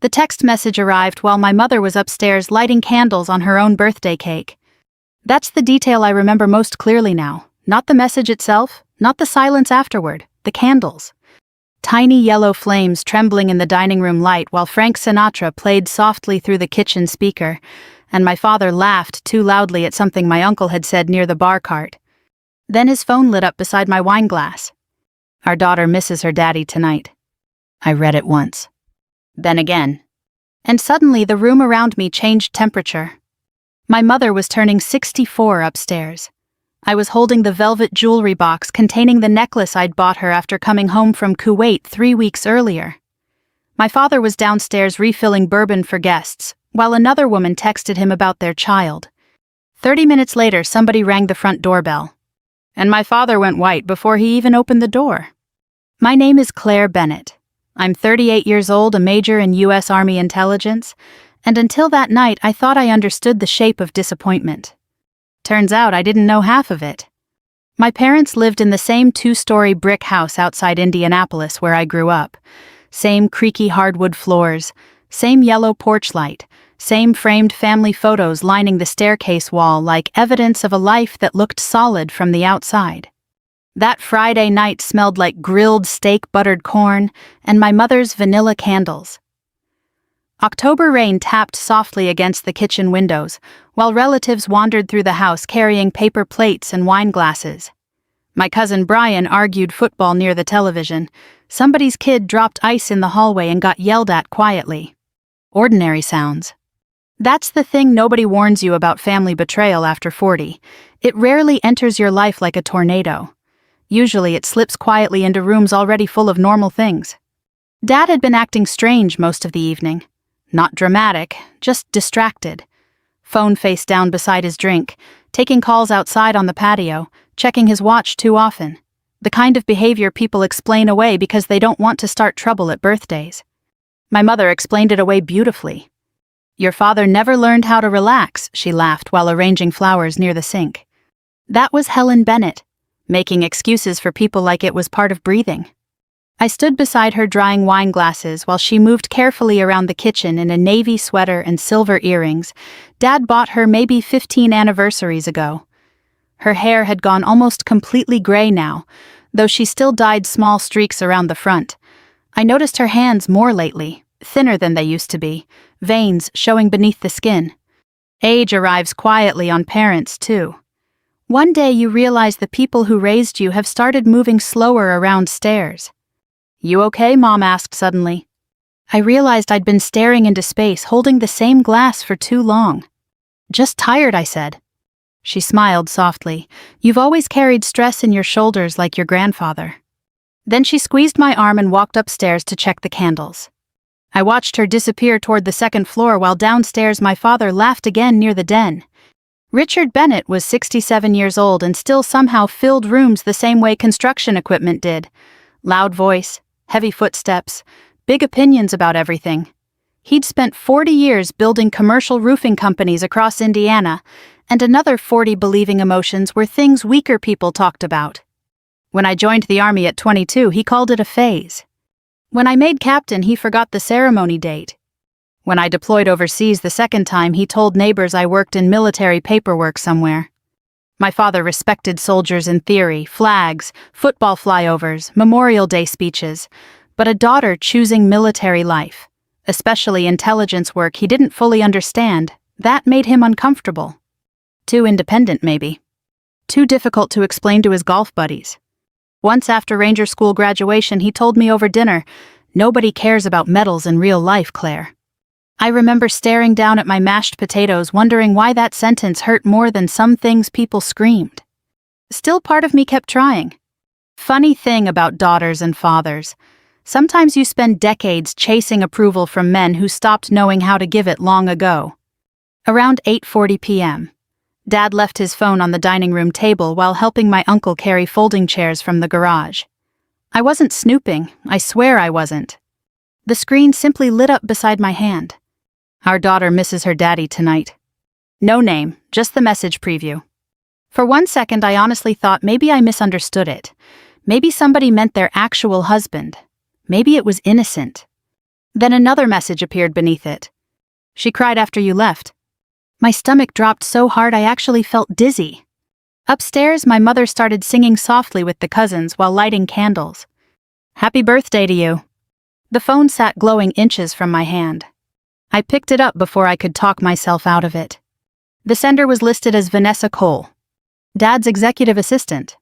The text message arrived while my mother was upstairs lighting candles on her own birthday cake. That's the detail I remember most clearly now, not the message itself, not the silence afterward, the candles. Tiny yellow flames trembling in the dining room light while Frank Sinatra played softly through the kitchen speaker, and my father laughed too loudly at something my uncle had said near the bar cart. Then his phone lit up beside my wine glass. Our daughter misses her daddy tonight. I read it once. Then again. And suddenly the room around me changed temperature. My mother was turning 64 upstairs. I was holding the velvet jewelry box containing the necklace I'd bought her after coming home from Kuwait 3 weeks earlier. My father was downstairs refilling bourbon for guests, while another woman texted him about their child. 30 minutes later, somebody rang the front doorbell. And my father went white before he even opened the door. My name is Claire Bennett. I'm 38 years old, a major in U.S. Army intelligence, and until that night I thought I understood the shape of disappointment. Turns out I didn't know half of it. My parents lived in the same 2-story brick house outside Indianapolis where I grew up. Same creaky hardwood floors, same yellow porch light, same framed family photos lining the staircase wall like evidence of a life that looked solid from the outside. That Friday night smelled like grilled steak, buttered corn, and my mother's vanilla candles. October rain tapped softly against the kitchen windows, while relatives wandered through the house carrying paper plates and wine glasses. My cousin Brian argued football near the television. Somebody's kid dropped ice in the hallway and got yelled at quietly. Ordinary sounds. That's the thing nobody warns you about family betrayal after 40. It rarely enters your life like a tornado. Usually it slips quietly into rooms already full of normal things. Dad had been acting strange most of the evening. Not dramatic, just distracted. Phone face down beside his drink, taking calls outside on the patio, checking his watch too often. The kind of behavior people explain away because they don't want to start trouble at birthdays. My mother explained it away beautifully. Your father never learned how to relax, she laughed while arranging flowers near the sink. That was Helen Bennett, making excuses for people like it was part of breathing. I stood beside her drying wine glasses while she moved carefully around the kitchen in a navy sweater and silver earrings Dad bought her maybe 15 anniversaries ago. Her hair had gone almost completely gray now, though she still dyed small streaks around the front. I noticed her hands more lately, thinner than they used to be, veins showing beneath the skin. Age arrives quietly on parents, too. One day you realize the people who raised you have started moving slower around stairs. You okay? Mom asked suddenly. I realized I'd been staring into space, holding the same glass for too long. Just tired, I said. She smiled softly. You've always carried stress in your shoulders like your grandfather. Then she squeezed my arm and walked upstairs to check the candles. I watched her disappear toward the second floor while downstairs my father laughed again near the den. Richard Bennett was 67 years old and still somehow filled rooms the same way construction equipment did. Loud voice, heavy footsteps, big opinions about everything. He'd spent 40 years building commercial roofing companies across Indiana, and another 40 believing emotions were things weaker people talked about. When I joined the Army at 22, he called it a phase. When I made captain, he forgot the ceremony date. When I deployed overseas the second time, he told neighbors I worked in military paperwork somewhere. My father respected soldiers in theory, flags, football flyovers, Memorial Day speeches, but a daughter choosing military life, especially intelligence work he didn't fully understand, that made him uncomfortable. Too independent, maybe. Too difficult to explain to his golf buddies. Once after Ranger School graduation, he told me over dinner, "Nobody cares about medals in real life, Claire." I remember staring down at my mashed potatoes, wondering why that sentence hurt more than some things people screamed. Still, part of me kept trying. Funny thing about daughters and fathers. Sometimes you spend decades chasing approval from men who stopped knowing how to give it long ago. Around 8:40 p.m., Dad left his phone on the dining room table while helping my uncle carry folding chairs from the garage. I wasn't snooping, I swear I wasn't. The screen simply lit up beside my hand. Our daughter misses her daddy tonight. No name, just the message preview. For 1 second I honestly thought maybe I misunderstood it. Maybe somebody meant their actual husband. Maybe it was innocent. Then another message appeared beneath it. She cried after you left. My stomach dropped so hard I actually felt dizzy. Upstairs, my mother started singing softly with the cousins while lighting candles. Happy birthday to you. The phone sat glowing inches from my hand. I picked it up before I could talk myself out of it. The sender was listed as Vanessa Cole, Dad's executive assistant.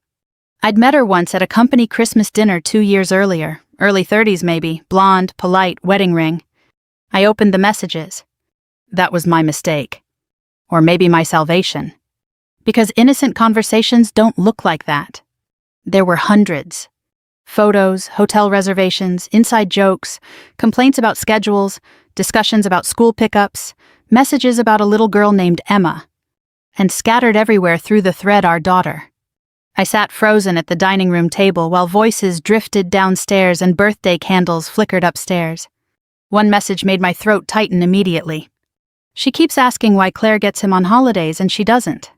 I'd met her once at a company Christmas dinner 2 years earlier, early 30s maybe, blonde, polite, wedding ring. I opened the messages. That was my mistake. Or maybe my salvation. Because innocent conversations don't look like that. There were hundreds. Photos, hotel reservations, inside jokes, complaints about schedules, discussions about school pickups, messages about a little girl named Emma. And scattered everywhere through the thread our daughter. I sat frozen at the dining room table while voices drifted downstairs and birthday candles flickered upstairs. One message made my throat tighten immediately. She keeps asking why Claire gets him on holidays and she doesn't.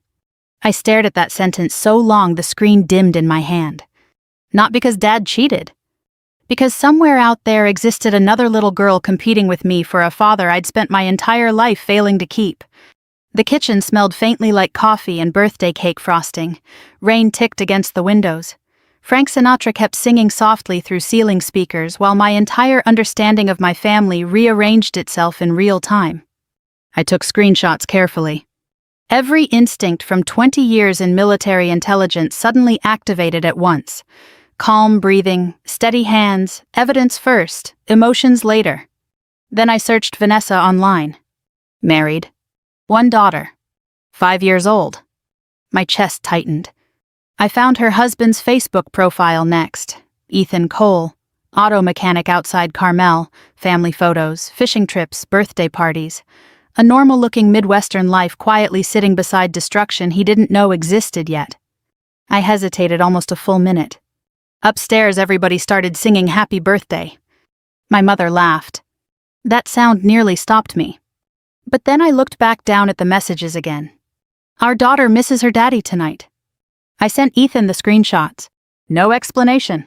I stared at that sentence so long the screen dimmed in my hand. Not because Dad cheated. Because somewhere out there existed another little girl competing with me for a father I'd spent my entire life failing to keep. The kitchen smelled faintly like coffee and birthday cake frosting. Rain ticked against the windows. Frank Sinatra kept singing softly through ceiling speakers while my entire understanding of my family rearranged itself in real time. I took screenshots carefully. Every instinct from 20 years in military intelligence suddenly activated at once. Calm breathing, steady hands, evidence first, emotions later. Then I searched Vanessa online. Married. 1 daughter. 5 years old. My chest tightened. I found her husband's Facebook profile next. Ethan Cole. Auto mechanic outside Carmel. Family photos, fishing trips, birthday parties. A normal-looking Midwestern life quietly sitting beside destruction he didn't know existed yet. I hesitated almost a full minute. Upstairs, everybody started singing happy birthday. My mother laughed. That sound nearly stopped me. But then I looked back down at the messages again. Our daughter misses her daddy tonight. I sent Ethan the screenshots. No explanation.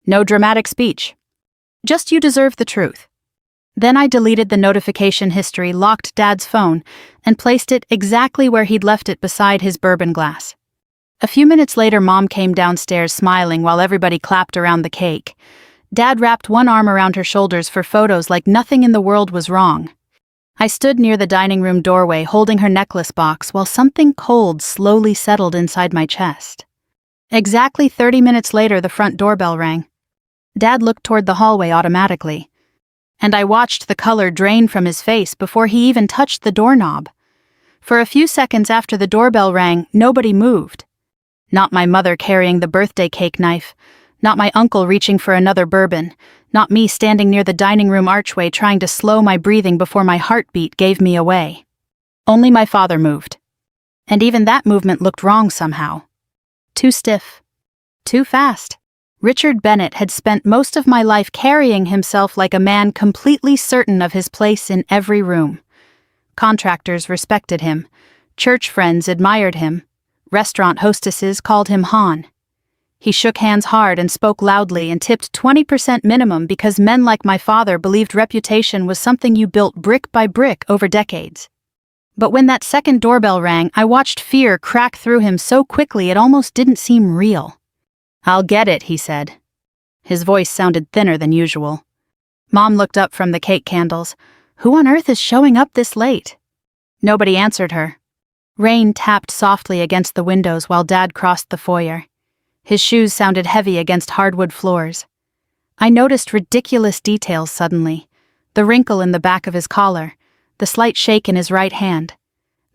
No dramatic speech. Just you deserve the truth. Then I deleted the notification history, locked Dad's phone, and placed it exactly where he'd left it beside his bourbon glass. A few minutes later, Mom came downstairs smiling while everybody clapped around the cake. Dad wrapped one arm around her shoulders for photos like nothing in the world was wrong. I stood near the dining room doorway holding her necklace box while something cold slowly settled inside my chest. Exactly 30 minutes later, the front doorbell rang. Dad looked toward the hallway automatically. And I watched the color drain from his face before he even touched the doorknob. For a few seconds after the doorbell rang, nobody moved. Not my mother carrying the birthday cake knife. Not my uncle reaching for another bourbon. Not me standing near the dining room archway trying to slow my breathing before my heartbeat gave me away. Only my father moved. And even that movement looked wrong somehow. Too stiff. Too fast. Richard Bennett had spent most of my life carrying himself like a man completely certain of his place in every room. Contractors respected him. Church friends admired him. Restaurant hostesses called him Han. He shook hands hard and spoke loudly and tipped 20% minimum because men like my father believed reputation was something you built brick by brick over decades. But when that second doorbell rang, I watched fear crack through him so quickly it almost didn't seem real. "I'll get it," he said. His voice sounded thinner than usual. Mom looked up from the cake candles. Who on earth is showing up this late? Nobody answered her. Rain tapped softly against the windows while Dad crossed the foyer. His shoes sounded heavy against hardwood floors. I noticed ridiculous details suddenly. The wrinkle in the back of his collar, the slight shake in his right hand,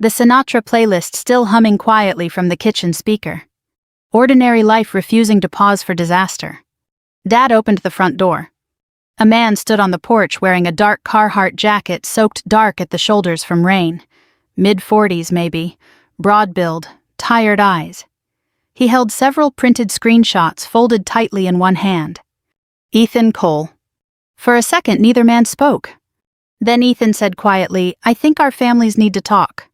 the Sinatra playlist still humming quietly from the kitchen speaker. Ordinary life refusing to pause for disaster. Dad opened the front door. A man stood on the porch wearing a dark Carhartt jacket soaked dark at the shoulders from rain. Mid-40s maybe, broad build, tired eyes. He held several printed screenshots folded tightly in one hand. Ethan Cole. For a second, neither man spoke. Then Ethan said quietly, "I think our families need to talk."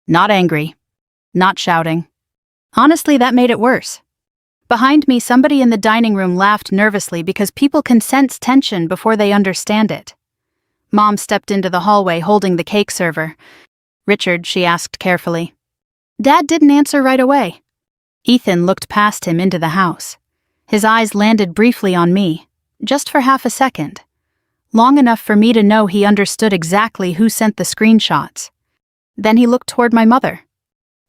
Not angry. Not shouting. Honestly, that made it worse. Behind me, somebody in the dining room laughed nervously because people can sense tension before they understand it. Mom stepped into the hallway holding the cake server. "Richard," she asked carefully. Dad didn't answer right away. Ethan looked past him into the house. His eyes landed briefly on me, just for half a second. Long enough for me to know he understood exactly who sent the screenshots. Then he looked toward my mother.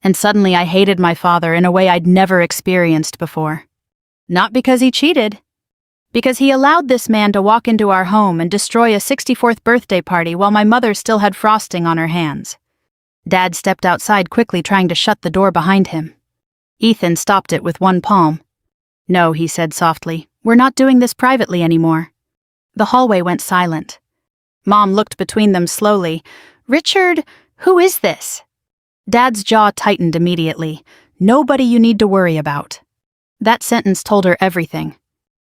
And suddenly I hated my father in a way I'd never experienced before. Not because he cheated. Because he allowed this man to walk into our home and destroy a 64th birthday party while my mother still had frosting on her hands. Dad stepped outside quickly, trying to shut the door behind him. Ethan stopped it with one palm. "No," he said softly, "we're not doing this privately anymore." The hallway went silent. Mom looked between them slowly. "Richard, who is this?" Dad's jaw tightened immediately. "Nobody you need to worry about." That sentence told her everything.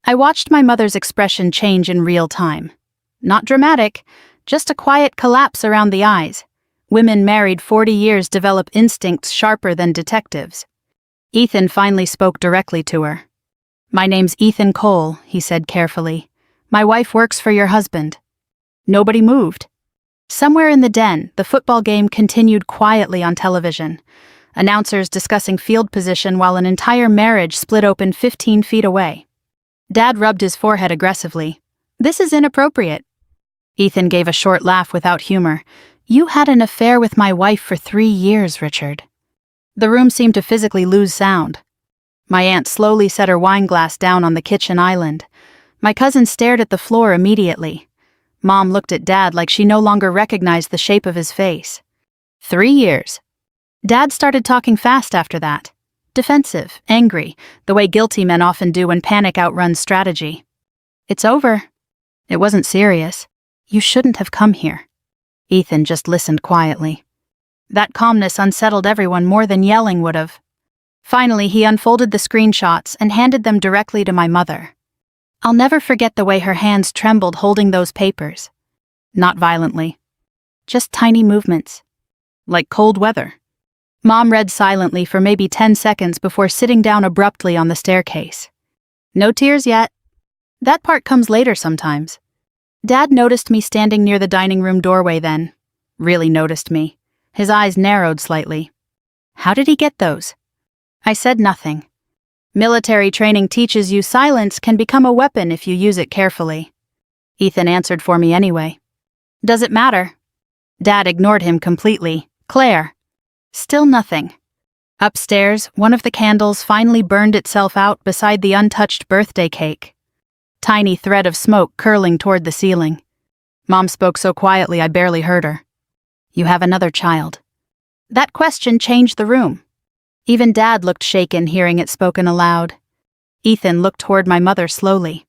I watched my mother's expression change in real time. Not dramatic, just a quiet collapse around the eyes. Women married 40 years develop instincts sharper than detectives. Ethan finally spoke directly to her. "My name's Ethan Cole," he said carefully. "My wife works for your husband." Nobody moved. Somewhere in the den, the football game continued quietly on television. Announcers discussing field position while an entire marriage split open 15 feet away. Dad rubbed his forehead aggressively. "This is inappropriate." Ethan gave a short laugh without humor. "You had an affair with my wife for 3 years, Richard." The room seemed to physically lose sound. My aunt slowly set her wine glass down on the kitchen island. My cousin stared at the floor immediately. Mom looked at Dad like she no longer recognized the shape of his face. 3 years. Dad started talking fast after that. Defensive, angry, the way guilty men often do when panic outruns strategy. "It's over. It wasn't serious. You shouldn't have come here." Ethan just listened quietly. That calmness unsettled everyone more than yelling would have. Finally, he unfolded the screenshots and handed them directly to my mother. I'll never forget the way her hands trembled holding those papers. Not violently. Just tiny movements. Like cold weather. Mom read silently for maybe 10 seconds before sitting down abruptly on the staircase. "No tears yet. That part comes later sometimes." Dad noticed me standing near the dining room doorway then. Really noticed me. His eyes narrowed slightly. "How did he get those?" I said nothing. Military training teaches you silence can become a weapon if you use it carefully. Ethan answered for me anyway. "Does it matter?" Dad ignored him completely. "Claire." Still nothing. Upstairs, one of the candles finally burned itself out beside the untouched birthday cake. Tiny thread of smoke curling toward the ceiling. Mom spoke so quietly I barely heard her. "You have another child." That question changed the room. Even Dad looked shaken hearing it spoken aloud. Ethan looked toward my mother slowly.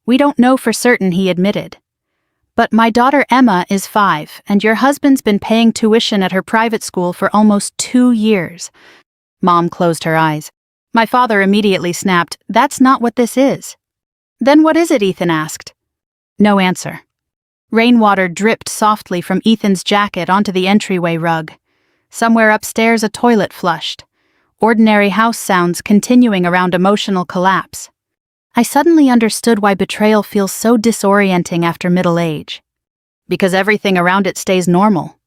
"We don't know for certain," he admitted. "But my daughter Emma is 5, and your husband's been paying tuition at her private school for almost 2 years. Mom closed her eyes. My father immediately snapped, "That's not what this is." "Then what is it?" Ethan asked. No answer. Rainwater dripped softly from Ethan's jacket onto the entryway rug. Somewhere upstairs a toilet flushed. Ordinary house sounds continuing around emotional collapse. I suddenly understood why betrayal feels so disorienting after middle age. Because everything around it stays normal.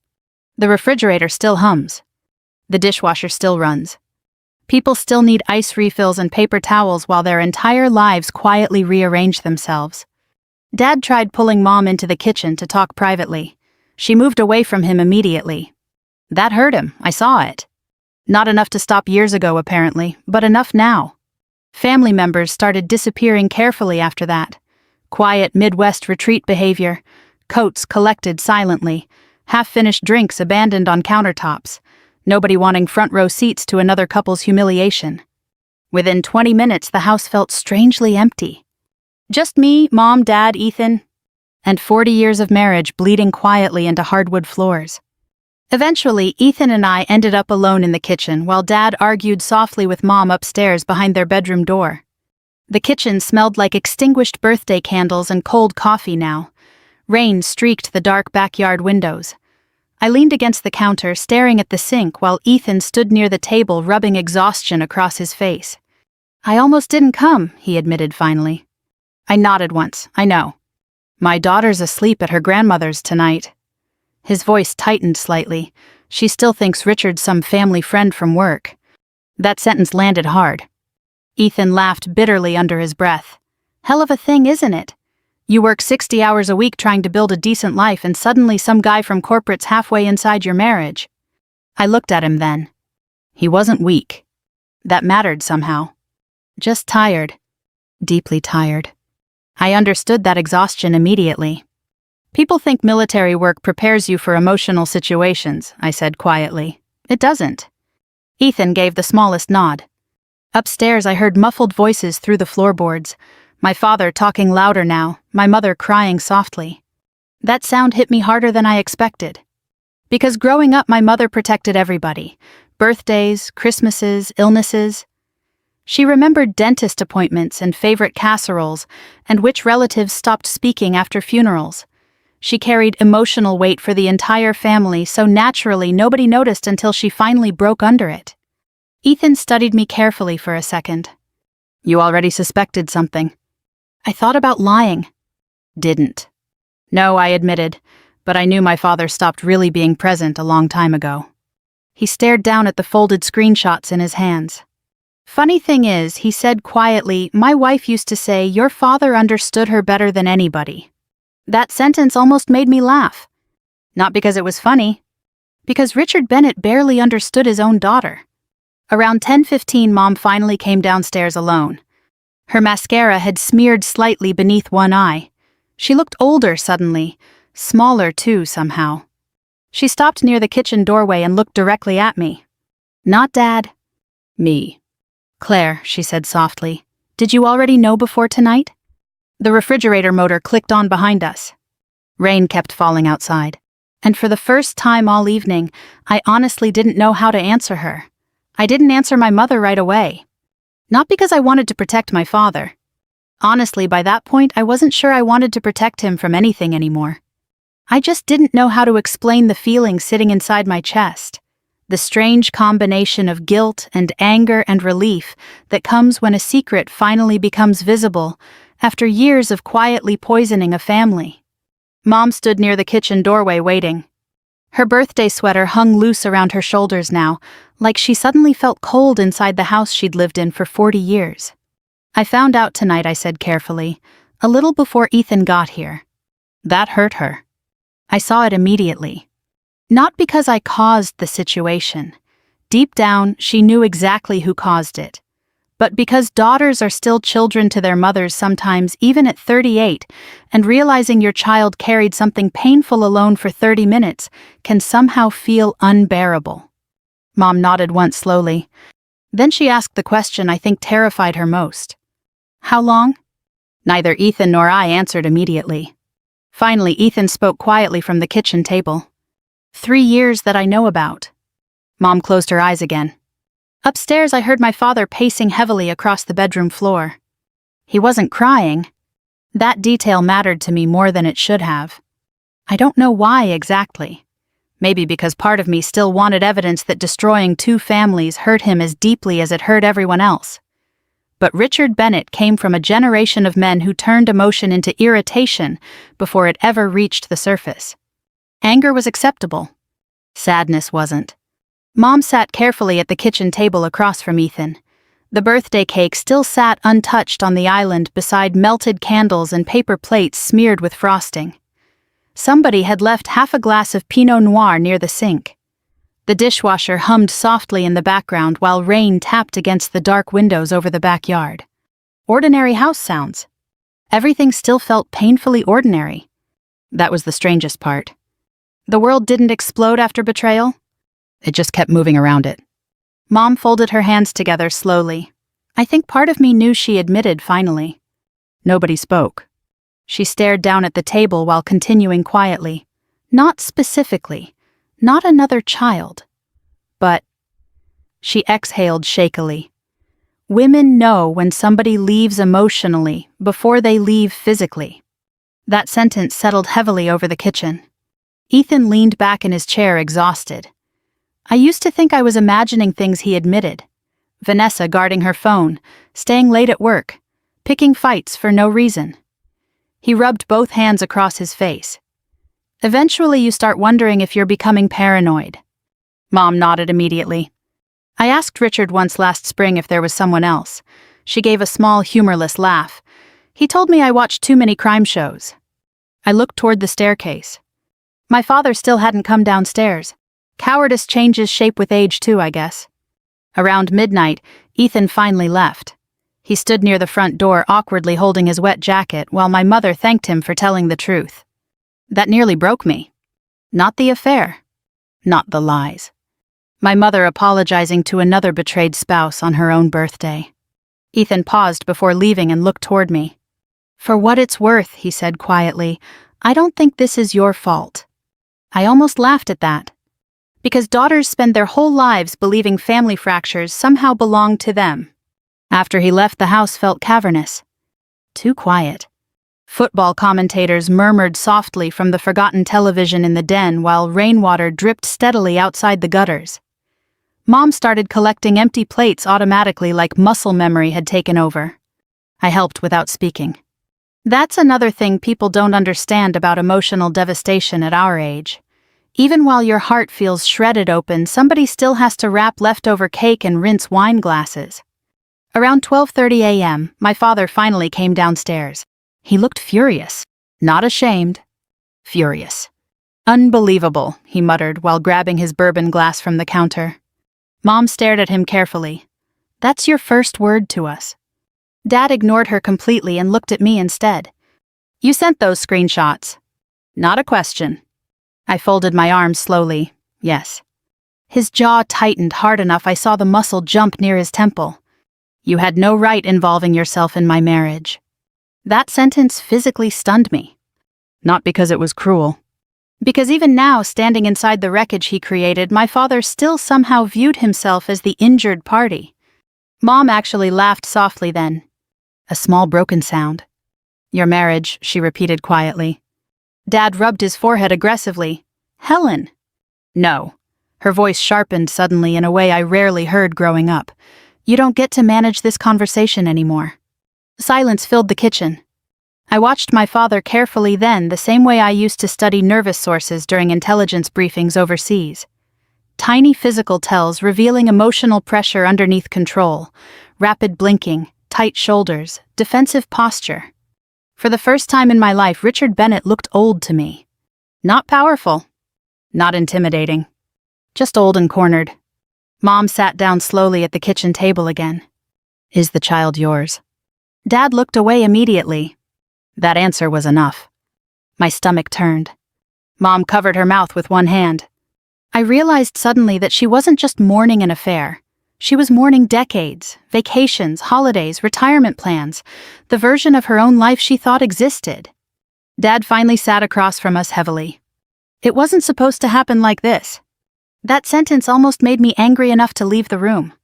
The refrigerator still hums. The dishwasher still runs. People still need ice refills and paper towels while their entire lives quietly rearrange themselves. Dad tried pulling Mom into the kitchen to talk privately. She moved away from him immediately. That hurt him, I saw it. Not enough to stop years ago, apparently, but enough now. Family members started disappearing carefully after that. Quiet Midwest retreat behavior, coats collected silently, half-finished drinks abandoned on countertops, nobody wanting front-row seats to another couple's humiliation. Within 20 minutes, the house felt strangely empty. Just me, Mom, Dad, Ethan, and 40 years of marriage bleeding quietly into hardwood floors. Eventually, Ethan and I ended up alone in the kitchen while Dad argued softly with Mom upstairs behind their bedroom door. The kitchen smelled like extinguished birthday candles and cold coffee now. Rain streaked the dark backyard windows. I leaned against the counter, staring at the sink while Ethan stood near the table rubbing exhaustion across his face. "I almost didn't come," he admitted finally. I nodded once. "I know." My daughter's asleep at her grandmother's tonight. His voice tightened slightly. She still thinks Richard's some family friend from work. That sentence landed hard. Ethan laughed bitterly under his breath. Hell of a thing, isn't it? You work 60 hours a week trying to build a decent life and suddenly some guy from corporate's halfway inside your marriage. I looked at him then. He wasn't weak. That mattered somehow. Just tired. Deeply tired. I understood that exhaustion immediately. People think military work prepares you for emotional situations, I said quietly. It doesn't. Ethan gave the smallest nod. Upstairs I heard muffled voices through the floorboards. My father talking louder now, my mother crying softly. That sound hit me harder than I expected. Because growing up my mother protected everybody. Birthdays, Christmases, illnesses. She remembered dentist appointments and favorite casseroles, and which relatives stopped speaking after funerals. She carried emotional weight for the entire family, so naturally nobody noticed until she finally broke under it. Ethan studied me carefully for a second. You already suspected something. I thought about lying. Didn't. No, I admitted, but I knew my father stopped really being present a long time ago. He stared down at the folded screenshots in his hands. Funny thing is, he said quietly, my wife used to say, your father understood her better than anybody. That sentence almost made me laugh. Not because it was funny. Because Richard Bennett barely understood his own daughter. Around 10:15, Mom finally came downstairs alone. Her mascara had smeared slightly beneath one eye. She looked older suddenly, smaller too somehow. She stopped near the kitchen doorway and looked directly at me. Not Dad. Me. Claire, she said softly, did you already know before tonight? The refrigerator motor clicked on behind us. Rain kept falling outside. And for the first time all evening, I honestly didn't know how to answer her. I didn't answer my mother right away. Not because I wanted to protect my father. Honestly, by that point, I wasn't sure I wanted to protect him from anything anymore. I just didn't know how to explain the feeling sitting inside my chest. The strange combination of guilt and anger and relief that comes when a secret finally becomes visible after years of quietly poisoning a family. Mom stood near the kitchen doorway waiting. Her birthday sweater hung loose around her shoulders now, like she suddenly felt cold inside the house she'd lived in for 40 years. I found out tonight, I said carefully, a little before Ethan got here. That hurt her. I saw it immediately. Not because I caused the situation. Deep down, she knew exactly who caused it. But because daughters are still children to their mothers sometimes, even at 38, and realizing your child carried something painful alone for 30 minutes can somehow feel unbearable. Mom nodded once slowly. Then she asked the question I think terrified her most. How long? Neither Ethan nor I answered immediately. Finally, Ethan spoke quietly from the kitchen table. 3 years that I know about. Mom closed her eyes again. Upstairs, I heard my father pacing heavily across the bedroom floor. He wasn't crying. That detail mattered to me more than it should have. I don't know why exactly. Maybe because part of me still wanted evidence that destroying 2 families hurt him as deeply as it hurt everyone else. But Richard Bennett came from a generation of men who turned emotion into irritation before it ever reached the surface. Anger was acceptable. Sadness wasn't. Mom sat carefully at the kitchen table across from Ethan. The birthday cake still sat untouched on the island beside melted candles and paper plates smeared with frosting. Somebody had left half a glass of Pinot Noir near the sink. The dishwasher hummed softly in the background while rain tapped against the dark windows over the backyard. Ordinary house sounds. Everything still felt painfully ordinary. That was the strangest part. The world didn't explode after betrayal. It just kept moving around it. Mom folded her hands together slowly. I think part of me knew she admitted finally. Nobody spoke. She stared down at the table while continuing quietly. Not specifically. Not another child. But... She exhaled shakily. Women know when somebody leaves emotionally before they leave physically. That sentence settled heavily over the kitchen. Ethan leaned back in his chair exhausted. I used to think I was imagining things he admitted. Vanessa guarding her phone, staying late at work, picking fights for no reason. He rubbed both hands across his face. Eventually you start wondering if you're becoming paranoid. Mom nodded immediately. I asked Richard once last spring if there was someone else. She gave a small, humorless laugh. He told me I watched too many crime shows. I looked toward the staircase. My father still hadn't come downstairs. Cowardice changes shape with age too, I guess. Around midnight, Ethan finally left. He stood near the front door, awkwardly holding his wet jacket, while my mother thanked him for telling the truth. That nearly broke me. Not the affair. Not the lies. My mother apologizing to another betrayed spouse on her own birthday. Ethan paused before leaving and looked toward me. For what it's worth, he said quietly, I don't think this is your fault. I almost laughed at that. Because daughters spend their whole lives believing family fractures somehow belong to them. After he left, the house felt cavernous. Too quiet. Football commentators murmured softly from the forgotten television in the den while rainwater dripped steadily outside the gutters. Mom started collecting empty plates automatically like muscle memory had taken over. I helped without speaking. That's another thing people don't understand about emotional devastation at our age. Even while your heart feels shredded open, somebody still has to wrap leftover cake and rinse wine glasses. Around 12:30 a.m., my father finally came downstairs. He looked furious, not ashamed. Furious. Unbelievable, he muttered while grabbing his bourbon glass from the counter. Mom stared at him carefully. That's your first word to us. Dad ignored her completely and looked at me instead. You sent those screenshots. Not a question. I folded my arms slowly. Yes. His jaw tightened hard enough I saw the muscle jump near his temple. You had no right involving yourself in my marriage. That sentence physically stunned me. Not because it was cruel. Because even now, standing inside the wreckage he created, my father still somehow viewed himself as the injured party. Mom actually laughed softly then. A small broken sound. Your marriage, she repeated quietly. Dad rubbed his forehead aggressively. Helen. No. Her voice sharpened suddenly in a way I rarely heard growing up. You don't get to manage this conversation anymore. Silence filled the kitchen. I watched my father carefully then, the same way I used to study nervous sources during intelligence briefings overseas. Tiny physical tells revealing emotional pressure underneath control, rapid blinking, tight shoulders, defensive posture. For the first time in my life, Richard Bennett looked old to me. Not powerful. Not intimidating. Just old and cornered. Mom sat down slowly at the kitchen table again. Is the child yours? Dad looked away immediately. That answer was enough. My stomach turned. Mom covered her mouth with one hand. I realized suddenly that she wasn't just mourning an affair. She was mourning decades, vacations, holidays, retirement plans, the version of her own life she thought existed. Dad finally sat across from us heavily. It wasn't supposed to happen like this. That sentence almost made me angry enough to leave the room.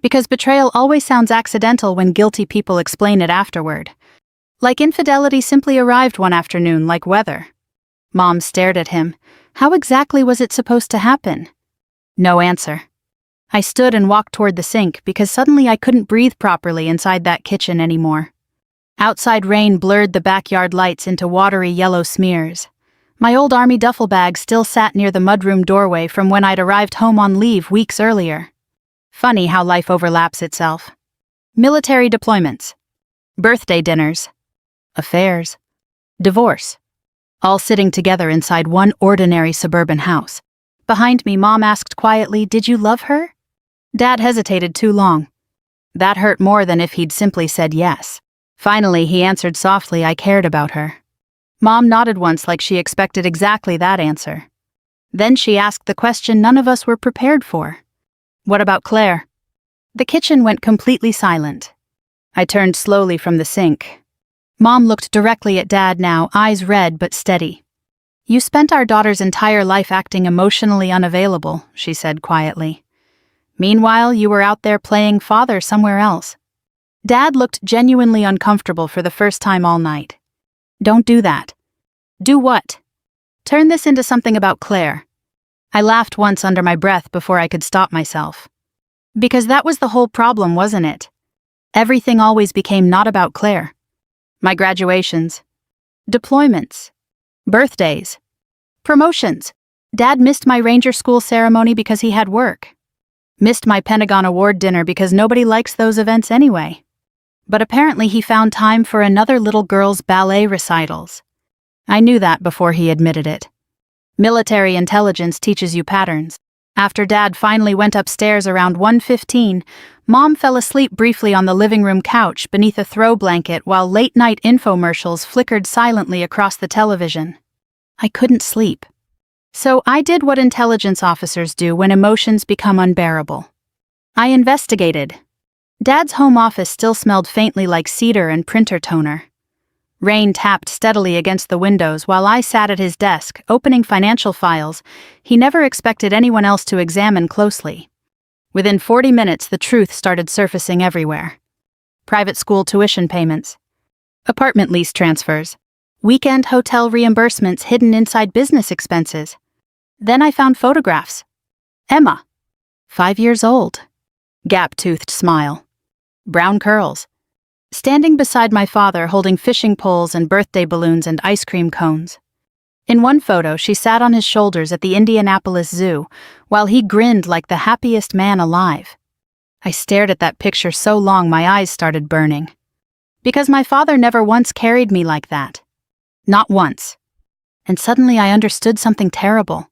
Because betrayal always sounds accidental when guilty people explain it afterward. Like infidelity simply arrived one afternoon like weather. Mom stared at him. How exactly was it supposed to happen? No answer. I stood and walked toward the sink because suddenly I couldn't breathe properly inside that kitchen anymore. Outside rain blurred the backyard lights into watery yellow smears. My old army duffel bag still sat near the mudroom doorway from when I'd arrived home on leave weeks earlier. Funny how life overlaps itself. Military deployments. Birthday dinners. Affairs. Divorce. All sitting together inside one ordinary suburban house. Behind me, Mom asked quietly, "Did you love her?" Dad hesitated too long. That hurt more than if he'd simply said yes. Finally, he answered softly, "I cared about her." Mom nodded once like she expected exactly that answer. Then she asked the question none of us were prepared for. What about Claire? The kitchen went completely silent. I turned slowly from the sink. Mom looked directly at Dad now, eyes red but steady. You spent our daughter's entire life acting emotionally unavailable, she said quietly. Meanwhile, you were out there playing father somewhere else. Dad looked genuinely uncomfortable for the first time all night. Don't do that. Do what? Turn this into something about Claire. I laughed once under my breath before I could stop myself. Because that was the whole problem, wasn't it? Everything always became not about Claire. My graduations. Deployments. Birthdays. Promotions. Dad missed my Ranger School ceremony because he had work. Missed my Pentagon Award dinner because nobody likes those events anyway. But apparently he found time for another little girl's ballet recitals. I knew that before he admitted it. Military intelligence teaches you patterns. After Dad finally went upstairs around 1:15, Mom fell asleep briefly on the living room couch beneath a throw blanket while late-night infomercials flickered silently across the television. I couldn't sleep. So I did what intelligence officers do when emotions become unbearable. I investigated. Dad's home office still smelled faintly like cedar and printer toner. Rain tapped steadily against the windows while I sat at his desk, opening financial files he never expected anyone else to examine closely. Within 40 minutes, the truth started surfacing everywhere. Private school tuition payments, apartment lease transfers, weekend hotel reimbursements hidden inside business expenses. Then I found photographs. Emma, 5 years old, gap-toothed smile, brown curls, standing beside my father holding fishing poles and birthday balloons and ice cream cones. In one photo, she sat on his shoulders at the Indianapolis Zoo while he grinned like the happiest man alive. I stared at that picture so long my eyes started burning. Because my father never once carried me like that. Not once. And suddenly I understood something terrible.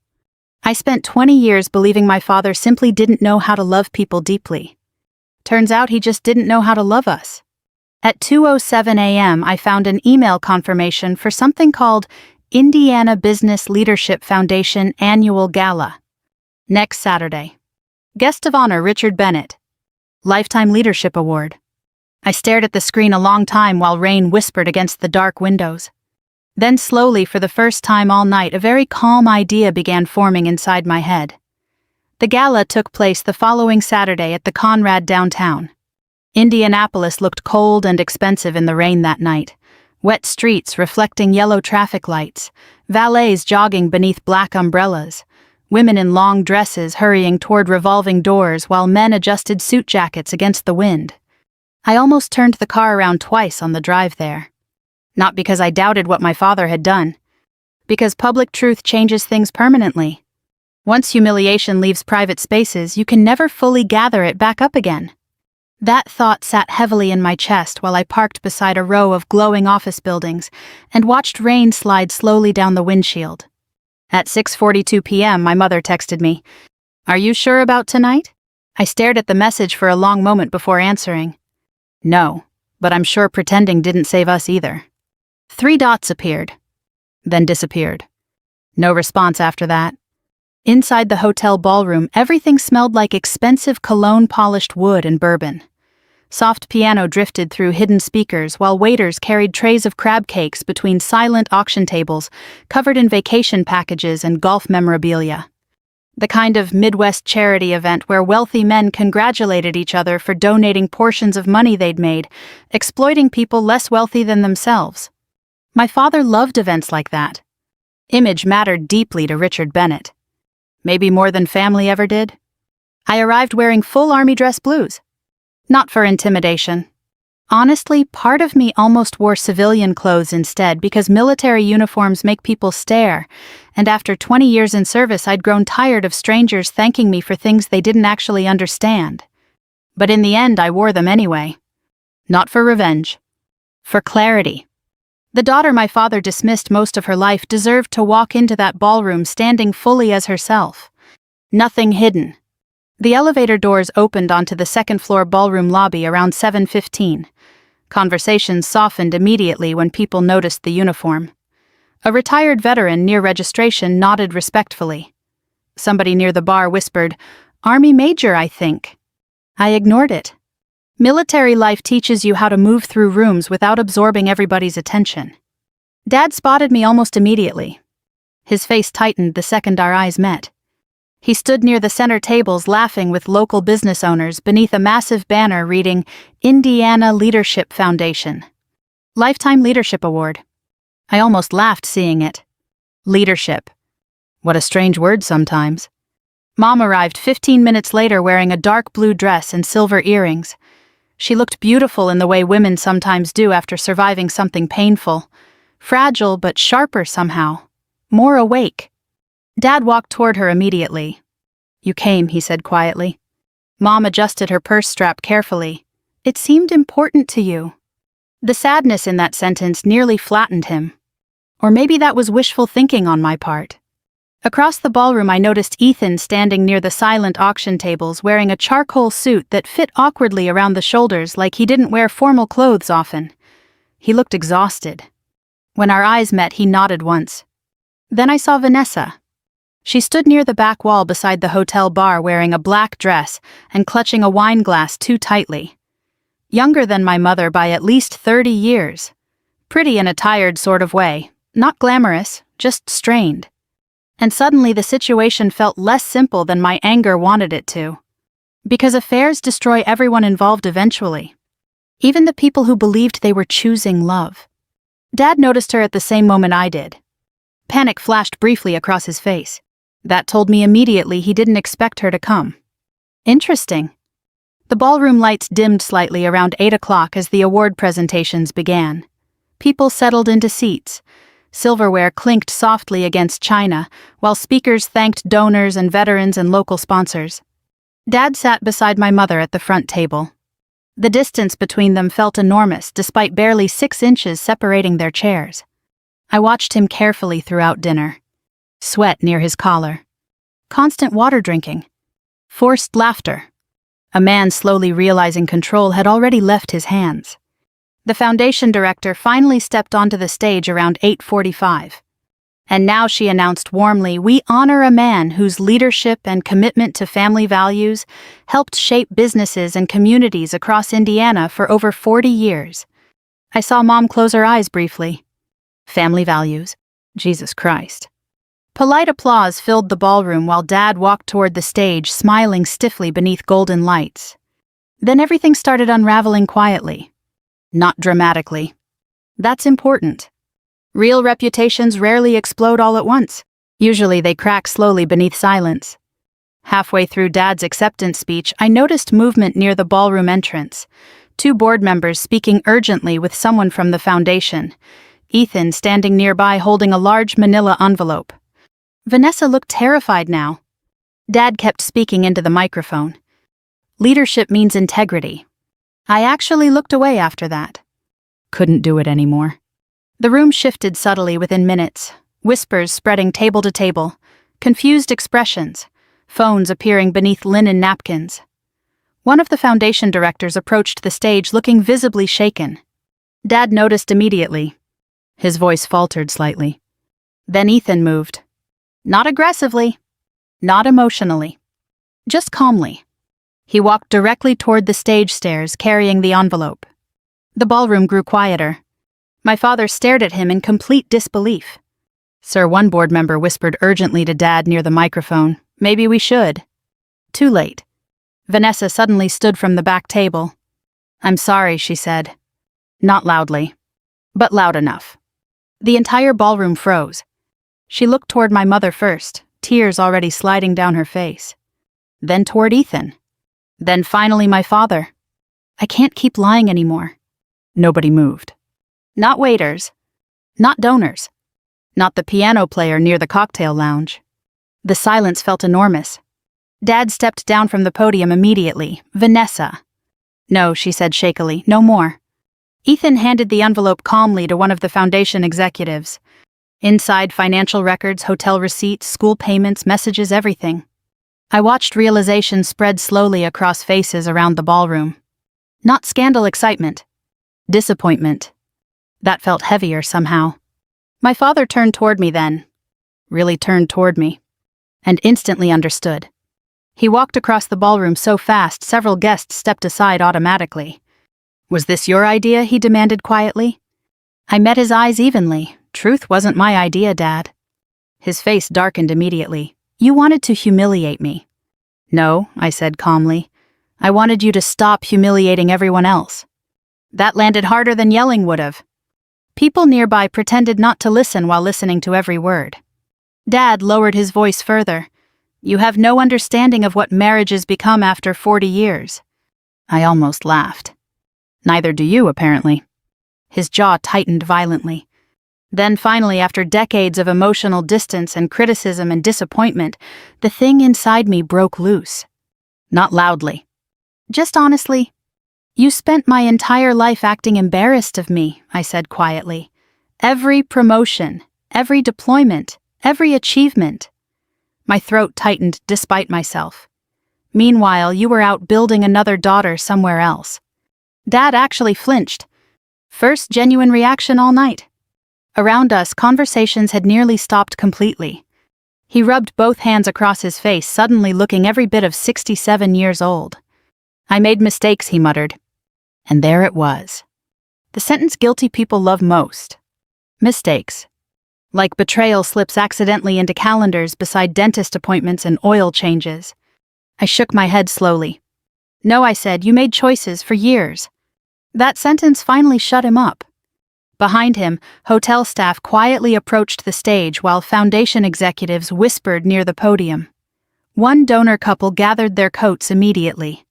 I spent 20 years believing my father simply didn't know how to love people deeply. Turns out he just didn't know how to love us. At 2:07 a.m., I found an email confirmation for something called Indiana Business Leadership Foundation Annual Gala. Next Saturday. Guest of honor Richard Bennett. Lifetime Leadership Award. I stared at the screen a long time while rain whispered against the dark windows. Then slowly, for the first time all night, a very calm idea began forming inside my head. The gala took place the following Saturday at the Conrad downtown. Indianapolis looked cold and expensive in the rain that night. Wet streets reflecting yellow traffic lights, valets jogging beneath black umbrellas, women in long dresses hurrying toward revolving doors while men adjusted suit jackets against the wind. I almost turned the car around twice on the drive there. Not because I doubted what my father had done. Because public truth changes things permanently. Once humiliation leaves private spaces, you can never fully gather it back up again. That thought sat heavily in my chest while I parked beside a row of glowing office buildings and watched rain slide slowly down the windshield. At 6:42 p.m., my mother texted me, "Are you sure about tonight?" I stared at the message for a long moment before answering. No, but I'm sure pretending didn't save us either. 3 dots appeared, then disappeared. No response after that. Inside the hotel ballroom, everything smelled like expensive cologne-polished wood and bourbon. Soft piano drifted through hidden speakers while waiters carried trays of crab cakes between silent auction tables covered in vacation packages and golf memorabilia. The kind of Midwest charity event where wealthy men congratulated each other for donating portions of money they'd made, exploiting people less wealthy than themselves. My father loved events like that. Image mattered deeply to Richard Bennett. Maybe more than family ever did. I arrived wearing full army dress blues. Not for intimidation. Honestly, part of me almost wore civilian clothes instead because military uniforms make people stare, and after 20 years in service I'd grown tired of strangers thanking me for things they didn't actually understand. But in the end I wore them anyway. Not for revenge. For clarity. The daughter my father dismissed most of her life deserved to walk into that ballroom standing fully as herself. Nothing hidden. The elevator doors opened onto the second-floor ballroom lobby around 7:15. Conversations softened immediately when people noticed the uniform. A retired veteran near registration nodded respectfully. Somebody near the bar whispered, "Army Major, I think." I ignored it. Military life teaches you how to move through rooms without absorbing everybody's attention. Dad spotted me almost immediately. His face tightened the second our eyes met. He stood near the center tables laughing with local business owners beneath a massive banner reading Indiana Leadership Foundation. Lifetime Leadership Award. I almost laughed seeing it. Leadership. What a strange word sometimes. Mom arrived 15 minutes later wearing a dark blue dress and silver earrings. She looked beautiful in the way women sometimes do after surviving something painful. fragile but sharper somehow, more awake. Dad walked toward her immediately. "You came," he said quietly. Mom adjusted her purse strap carefully. "It seemed important to you." The sadness in that sentence nearly flattened him. Or maybe that was wishful thinking on my part. Across the ballroom I noticed Ethan standing near the silent auction tables wearing a charcoal suit that fit awkwardly around the shoulders like he didn't wear formal clothes often. He looked exhausted. When our eyes met, he nodded once. Then I saw Vanessa. She stood near the back wall beside the hotel bar wearing a black dress and clutching a wine glass too tightly. Younger than my mother by at least 30 years. Pretty in a tired sort of way, not glamorous, just strained. And suddenly the situation felt less simple than my anger wanted it to. Because affairs destroy everyone involved eventually. Even the people who believed they were choosing love. Dad noticed her at the same moment I did. Panic flashed briefly across his face. That told me immediately he didn't expect her to come. Interesting. The ballroom lights dimmed slightly around 8 o'clock as the award presentations began. People settled into seats. Silverware clinked softly against china, while speakers thanked donors and veterans and local sponsors. Dad sat beside my mother at the front table. The distance between them felt enormous, despite barely 6 inches separating their chairs. I watched him carefully throughout dinner. Sweat near his collar. Constant water drinking. Forced laughter. A man slowly realizing control had already left his hands. The foundation director finally stepped onto the stage around 8:45. And now she announced warmly, "We honor a man whose leadership and commitment to family values helped shape businesses and communities across Indiana for over 40 years. I saw Mom close her eyes briefly. Family values. Jesus Christ. Polite applause filled the ballroom while Dad walked toward the stage, smiling stiffly beneath golden lights. Then everything started unraveling quietly. Not dramatically. That's important. Real reputations rarely explode all at once. Usually they crack slowly beneath silence. Halfway through Dad's acceptance speech, I noticed movement near the ballroom entrance. 2 board members speaking urgently with someone from the foundation. Ethan standing nearby holding a large manila envelope. Vanessa looked terrified now. Dad kept speaking into the microphone. Leadership means integrity. I actually looked away after that. Couldn't do it anymore. The room shifted subtly within minutes, whispers spreading table to table, confused expressions, phones appearing beneath linen napkins. One of the foundation directors approached the stage looking visibly shaken. Dad noticed immediately. His voice faltered slightly. Then Ethan moved. Not aggressively, not emotionally, just calmly. He walked directly toward the stage stairs, carrying the envelope. The ballroom grew quieter. My father stared at him in complete disbelief. "Sir," one board member whispered urgently to Dad near the microphone, "maybe we should." Too late. Vanessa suddenly stood from the back table. "I'm sorry," she said. Not loudly, but loud enough. The entire ballroom froze. She looked toward my mother first, tears already sliding down her face. Then toward Ethan. Then finally my father. I can't keep lying anymore. Nobody moved. Not waiters. Not donors. Not the piano player near the cocktail lounge. The silence felt enormous. Dad stepped down from the podium immediately. "Vanessa." "No," she said shakily, "no more." Ethan handed the envelope calmly to one of the foundation executives. Inside, financial records, hotel receipts, school payments, messages, everything. I watched realization spread slowly across faces around the ballroom. Not scandal excitement. Disappointment. That felt heavier somehow. My father turned toward me then. Really turned toward me. And instantly understood. He walked across the ballroom so fast several guests stepped aside automatically. "Was this your idea?" he demanded quietly. I met his eyes evenly. "Truth wasn't my idea, Dad." His face darkened immediately. "You wanted to humiliate me." "No," I said calmly. "I wanted you to stop humiliating everyone else." That landed harder than yelling would have. People nearby pretended not to listen while listening to every word. Dad lowered his voice further. "You have no understanding of what marriages become after 40 years. I almost laughed. "Neither do you, apparently." His jaw tightened violently. Then finally, after decades of emotional distance and criticism and disappointment, the thing inside me broke loose. Not loudly. Just honestly. "You spent my entire life acting embarrassed of me," I said quietly. "Every promotion, every deployment, every achievement." My throat tightened despite myself. "Meanwhile, you were out building another daughter somewhere else." Dad actually flinched. First genuine reaction all night. Around us, conversations had nearly stopped completely. He rubbed both hands across his face, suddenly looking every bit of 67 years old. "I made mistakes," he muttered. And there it was. The sentence guilty people love most. Mistakes. Like betrayal slips accidentally into calendars beside dentist appointments and oil changes. I shook my head slowly. "No," I said, "you made choices for years." That sentence finally shut him up. Behind him, hotel staff quietly approached the stage while foundation executives whispered near the podium. One donor couple gathered their coats immediately.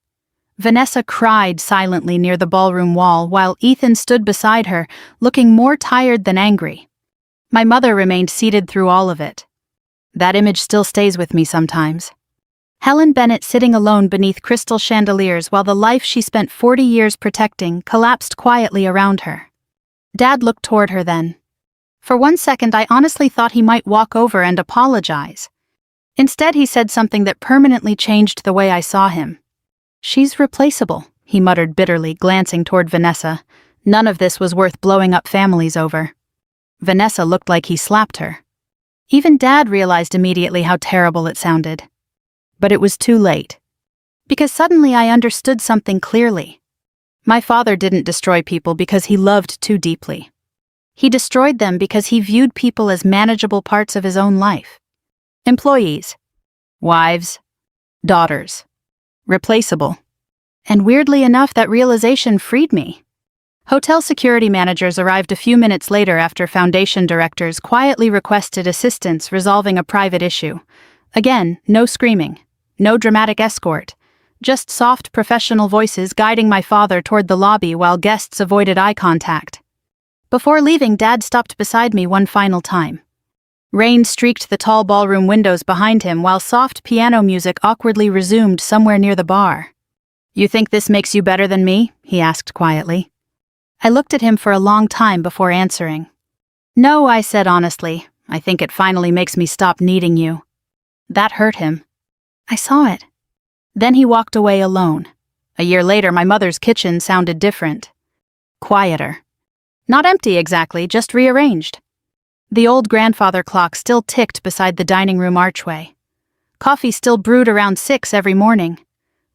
Vanessa cried silently near the ballroom wall while Ethan stood beside her, looking more tired than angry. My mother remained seated through all of it. That image still stays with me sometimes. Helen Bennett sitting alone beneath crystal chandeliers while the life she spent 40 years protecting collapsed quietly around her. Dad looked toward her then. For one second I honestly thought he might walk over and apologize. Instead he said something that permanently changed the way I saw him. "She's replaceable," he muttered bitterly, glancing toward Vanessa. None of this was worth blowing up families over. Vanessa looked like he slapped her. Even Dad realized immediately how terrible it sounded. But it was too late. Because suddenly I understood something clearly. My father didn't destroy people because he loved too deeply. He destroyed them because he viewed people as manageable parts of his own life. Employees. Wives. Daughters. Replaceable. And weirdly enough, that realization freed me. Hotel security managers arrived a few minutes later after foundation directors quietly requested assistance resolving a private issue. Again, no screaming. No dramatic escort. Just soft professional voices guiding my father toward the lobby while guests avoided eye contact. Before leaving, Dad stopped beside me one final time. Rain streaked the tall ballroom windows behind him while soft piano music awkwardly resumed somewhere near the bar. "You think this makes you better than me?" he asked quietly. I looked at him for a long time before answering. "No," I said honestly. "I think it finally makes me stop needing you." That hurt him. I saw it. Then he walked away alone. A year later, my mother's kitchen sounded different. Quieter. Not empty exactly, just rearranged. The old grandfather clock still ticked beside the dining room archway. Coffee still brewed around 6 every morning.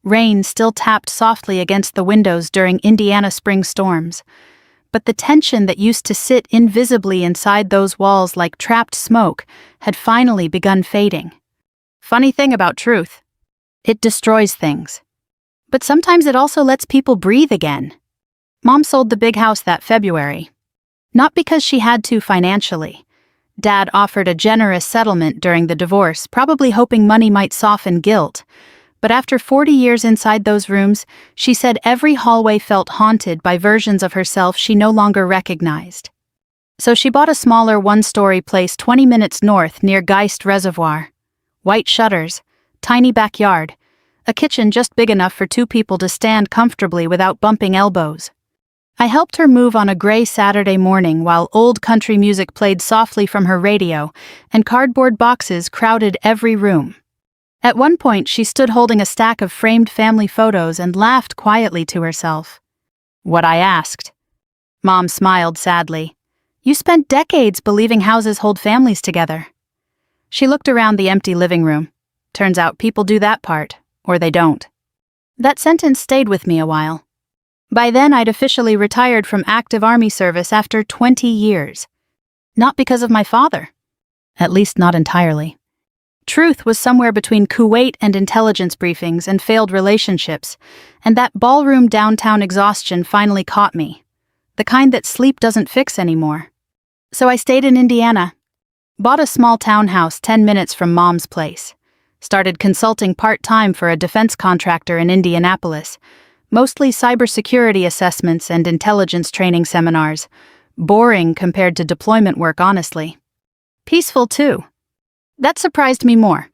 Rain still tapped softly against the windows during Indiana spring storms. But the tension that used to sit invisibly inside those walls like trapped smoke had finally begun fading. Funny thing about truth. It destroys things. But sometimes it also lets people breathe again. Mom sold the big house that February. Not because she had to financially. Dad offered a generous settlement during the divorce, probably hoping money might soften guilt. But after 40 years inside those rooms, she said every hallway felt haunted by versions of herself she no longer recognized. So she bought a smaller one-story place 20 minutes north near Geist Reservoir. White shutters, tiny backyard, a kitchen just big enough for 2 people to stand comfortably without bumping elbows. I helped her move on a gray Saturday morning while old country music played softly from her radio and cardboard boxes crowded every room. At one point, she stood holding a stack of framed family photos and laughed quietly to herself. What I asked. Mom smiled sadly. "You spent decades believing houses hold families together." She looked around the empty living room. Turns out people do that part, or they don't. That sentence stayed with me a while. By then, I'd officially retired from active army service after 20 years. Not because of my father. At least not entirely. Truth was somewhere between Kuwait and intelligence briefings and failed relationships, and that ballroom downtown exhaustion finally caught me. The kind that sleep doesn't fix anymore. So I stayed in Indiana. Bought a small townhouse 10 minutes from Mom's place. Started consulting part-time for a defense contractor in Indianapolis, mostly cybersecurity assessments and intelligence training seminars, Boring compared to deployment work, honestly. Peaceful, too. That surprised me more.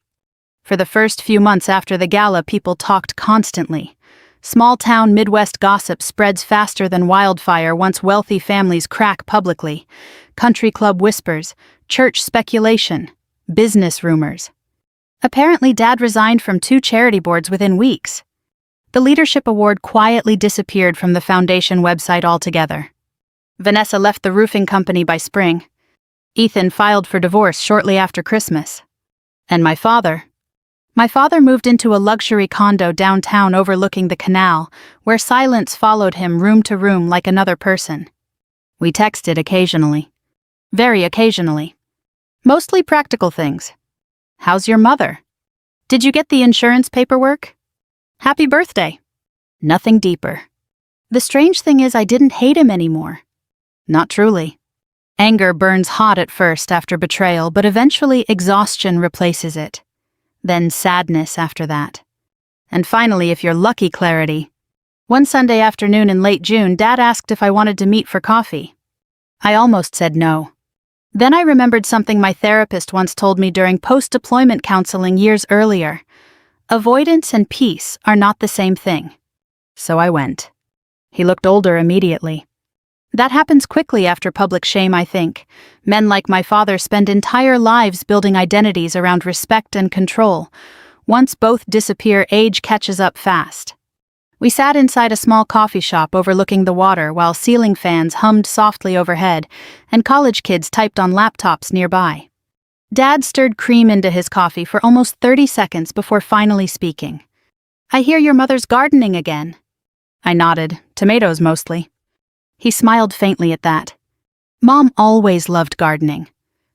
For the first few months after the gala, people talked constantly. Small-town Midwest gossip spreads faster than wildfire once wealthy families crack publicly. Country club whispers, church speculation, business rumors. Apparently, Dad resigned from 2 charity boards within weeks. The leadership award quietly disappeared from the foundation website altogether. Vanessa left the roofing company by spring. Ethan filed for divorce shortly after Christmas. And my father moved into a luxury condo downtown overlooking the canal, where silence followed him room to room like another person. We texted occasionally. Very occasionally. Mostly practical things. How's your mother? Did you get the insurance paperwork? Happy birthday. Nothing deeper. The strange thing is I didn't hate him anymore. Not truly. Anger burns hot at first after betrayal, but eventually exhaustion replaces it. Then sadness after that. And finally, if you're lucky, clarity. One Sunday afternoon in late June, Dad asked if I wanted to meet for coffee. I almost said no. Then I remembered something my therapist once told me during post-deployment counseling years earlier. Avoidance and peace are not the same thing. So I went. He looked older immediately. That happens quickly after public shame, I think. Men like my father spend entire lives building identities around respect and control. Once both disappear, age catches up fast. We sat inside a small coffee shop overlooking the water while ceiling fans hummed softly overhead and college kids typed on laptops nearby. Dad stirred cream into his coffee for almost 30 seconds before finally speaking. "I hear your mother's gardening again." I nodded, tomatoes mostly. He smiled faintly at that. Mom always loved gardening.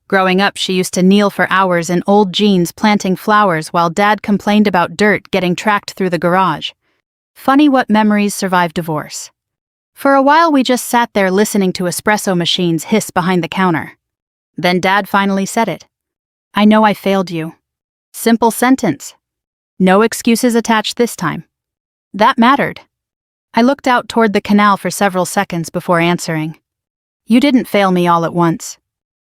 Growing up, she used to kneel for hours in old jeans planting flowers while Dad complained about dirt getting tracked through the garage. Funny what memories survive divorce. For a while, we just sat there listening to espresso machines hiss behind the counter. Then Dad finally said it. "I know I failed you." Simple sentence. No excuses attached this time. That mattered. I looked out toward the canal for several seconds before answering. "You didn't fail me all at once."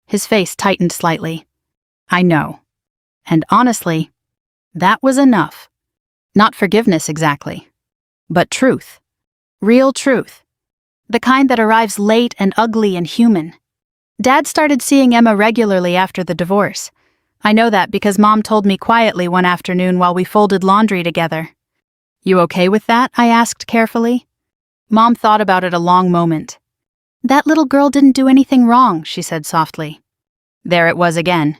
His face tightened slightly. "I know. And honestly, that was enough. Not forgiveness exactly, but truth. Real truth. The kind that arrives late and ugly and human." Dad started seeing Emma regularly after the divorce. I know that because Mom told me quietly one afternoon while we folded laundry together. "You okay with that?" I asked carefully. Mom thought about it a long moment. "That little girl didn't do anything wrong," she said softly. There it was again.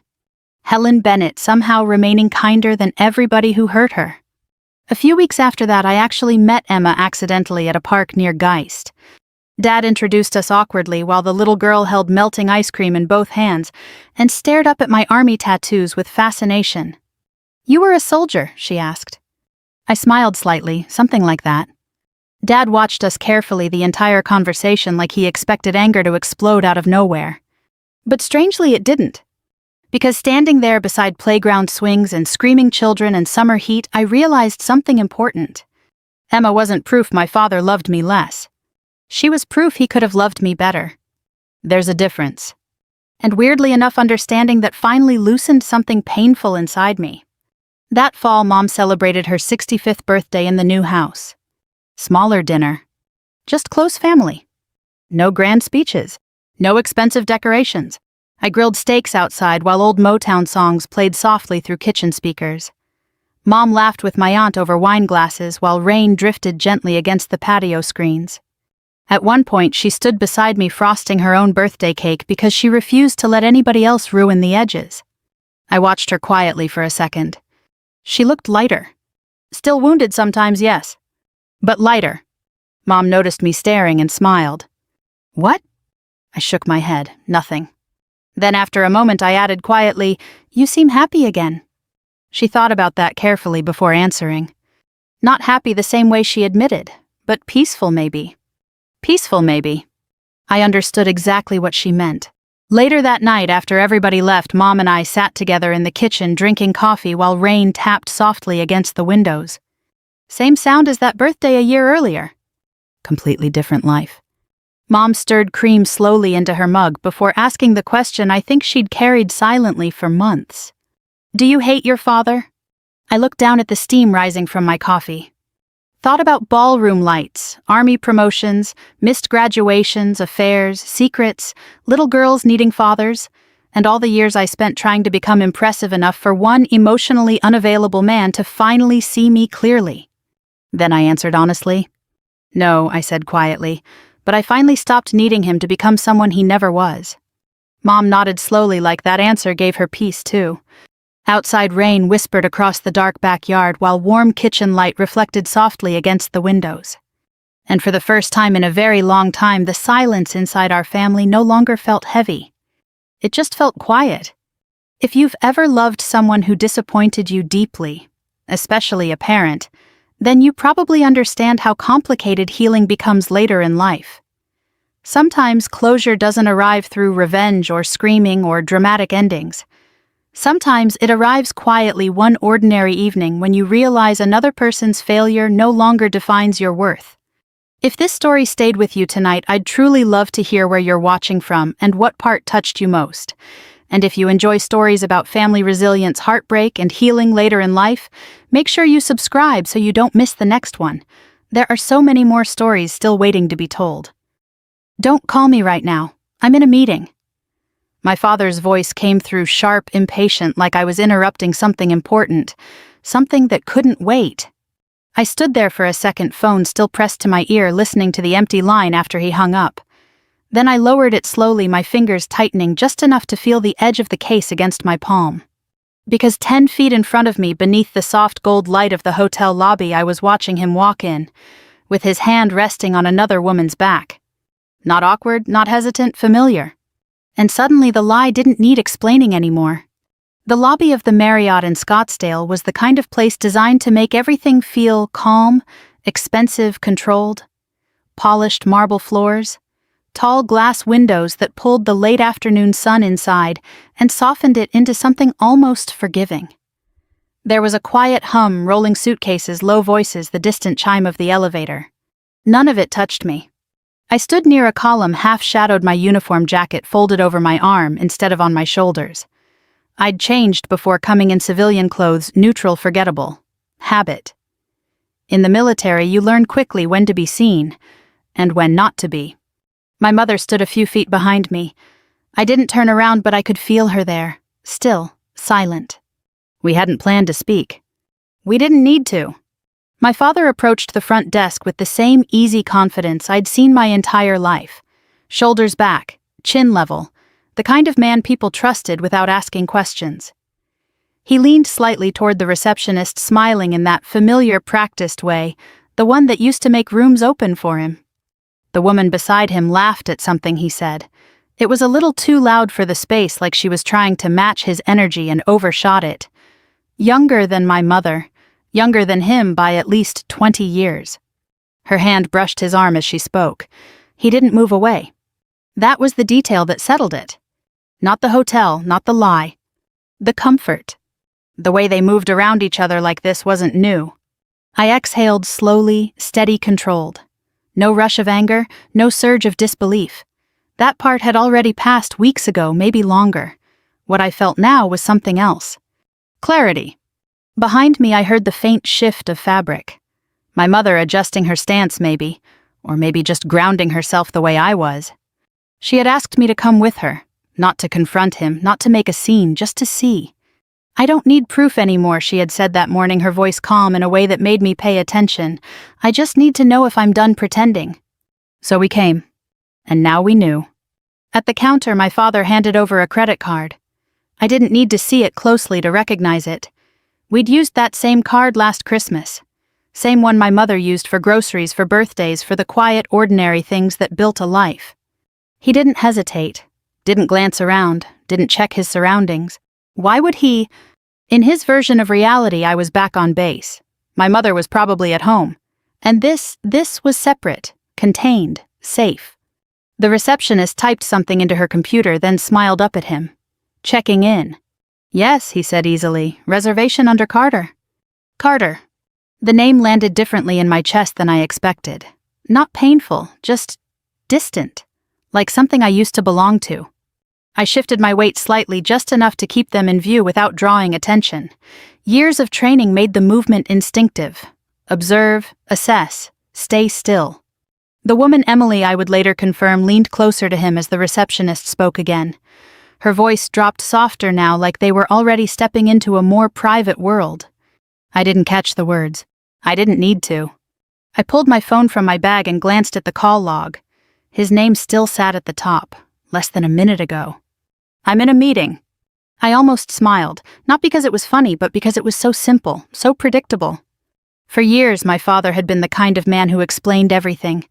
Helen Bennett somehow remaining kinder than everybody who hurt her. A few weeks after that, I actually met Emma accidentally at a park near Geist. Dad introduced us awkwardly while the little girl held melting ice cream in both hands and stared up at my army tattoos with fascination. "You were a soldier?" she asked. I smiled slightly, something like that. Dad watched us carefully the entire conversation like he expected anger to explode out of nowhere. But strangely it didn't. Because standing there beside playground swings and screaming children and summer heat, I realized something important. Emma wasn't proof my father loved me less. She was proof he could have loved me better. There's a difference. And weirdly enough, understanding that finally loosened something painful inside me. That fall, Mom celebrated her 65th birthday in the new house. Smaller dinner. Just close family. No grand speeches. No expensive decorations. I grilled steaks outside while old Motown songs played softly through kitchen speakers. Mom laughed with my aunt over wine glasses while rain drifted gently against the patio screens. At one point, she stood beside me frosting her own birthday cake because she refused to let anybody else ruin the edges. I watched her quietly for a second. She looked lighter. Still wounded sometimes, yes. But lighter. Mom noticed me staring and smiled. "What?" I shook my head. Nothing. Then after a moment I added quietly, "You seem happy again." She thought about that carefully before answering. Not happy the same way she admitted, but peaceful maybe. Peaceful maybe. I understood exactly what she meant. Later that night, after everybody left, Mom and I sat together in the kitchen drinking coffee while rain tapped softly against the windows. Same sound as that birthday a year earlier. Completely different life. Mom stirred cream slowly into her mug before asking the question I think she'd carried silently for months. "Do you hate your father?" I looked down at the steam rising from my coffee. Thought about ballroom lights, army promotions, missed graduations, affairs, secrets, little girls needing fathers, and all the years I spent trying to become impressive enough for one emotionally unavailable man to finally see me clearly. Then I answered honestly. "No," I said quietly, but I finally stopped needing him to become someone he never was. Mom nodded slowly like that answer gave her peace too. Outside rain whispered across the dark backyard while warm kitchen light reflected softly against the windows. And for the first time in a very long time, the silence inside our family no longer felt heavy. It just felt quiet. If you've ever loved someone who disappointed you deeply, especially a parent, then you probably understand how complicated healing becomes later in life. Sometimes closure doesn't arrive through revenge or screaming or dramatic endings. Sometimes it arrives quietly one ordinary evening when you realize another person's failure no longer defines your worth. If this story stayed with you tonight, I'd truly love to hear where you're watching from and what part touched you most. And if you enjoy stories about family resilience, heartbreak, and healing later in life, make sure you subscribe so you don't miss the next one. There are so many more stories still waiting to be told. "Don't call me right now. I'm in a meeting." My father's voice came through sharp, impatient, like I was interrupting something important, something that couldn't wait. I stood there for a second, phone still pressed to my ear, listening to the empty line after he hung up. Then I lowered it slowly, my fingers tightening just enough to feel the edge of the case against my palm. Because 10 feet in front of me, beneath the soft gold light of the hotel lobby, I was watching him walk in, with his hand resting on another woman's back. Not awkward, not hesitant, familiar. And suddenly the lie didn't need explaining anymore. The lobby of the Marriott in Scottsdale was the kind of place designed to make everything feel calm, expensive, controlled. Polished marble floors, tall glass windows that pulled the late afternoon sun inside and softened it into something almost forgiving. There was a quiet hum, rolling suitcases, low voices, the distant chime of the elevator. None of it touched me. I stood near a column, half-shadowed, my uniform jacket folded over my arm instead of on my shoulders. I'd changed before coming in civilian clothes, neutral, forgettable. Habit. In the military, you learn quickly when to be seen, and when not to be. My mother stood a few feet behind me. I didn't turn around, but I could feel her there, still, silent. We hadn't planned to speak. We didn't need to. My father approached the front desk with the same easy confidence I'd seen my entire life. Shoulders back, chin level, the kind of man people trusted without asking questions. He leaned slightly toward the receptionist, smiling in that familiar, practiced way, the one that used to make rooms open for him. The woman beside him laughed at something he said. It was a little too loud for the space, like she was trying to match his energy and overshot it. Younger than my mother. Younger than him by at least 20 years. Her hand brushed his arm as she spoke. He didn't move away. That was the detail that settled it. Not the hotel, not the lie. The comfort. The way they moved around each other like this wasn't new. I exhaled slowly, steady, controlled. No rush of anger, no surge of disbelief. That part had already passed weeks ago, maybe longer. What I felt now was something else. Clarity. Behind me, I heard the faint shift of fabric. My mother adjusting her stance, maybe, or maybe just grounding herself the way I was. She had asked me to come with her, not to confront him, not to make a scene, just to see. "I don't need proof anymore," she had said that morning, her voice calm in a way that made me pay attention. "I just need to know if I'm done pretending." So we came. And now we knew. At the counter, my father handed over a credit card. I didn't need to see it closely to recognize it. We'd used that same card last Christmas. Same one my mother used for groceries, for birthdays, for the quiet, ordinary things that built a life. He didn't hesitate, didn't glance around, didn't check his surroundings. Why would he? In his version of reality, I was back on base. My mother was probably at home. And this was separate, contained, safe. The receptionist typed something into her computer, then smiled up at him. Checking in. "Yes," he said easily. "Reservation under Carter." Carter. The name landed differently in my chest than I expected. Not painful, just distant, like something I used to belong to. I shifted my weight slightly, just enough to keep them in view without drawing attention. Years of training made the movement instinctive. Observe, assess, stay still. The woman Emily, I would later confirm, leaned closer to him as the receptionist spoke again. Her voice dropped softer now, like they were already stepping into a more private world. I didn't catch the words. I didn't need to. I pulled my phone from my bag and glanced at the call log. His name still sat at the top, less than a minute ago. "I'm in a meeting." I almost smiled, not because it was funny, but because it was so simple, so predictable. For years, my father had been the kind of man who explained everything.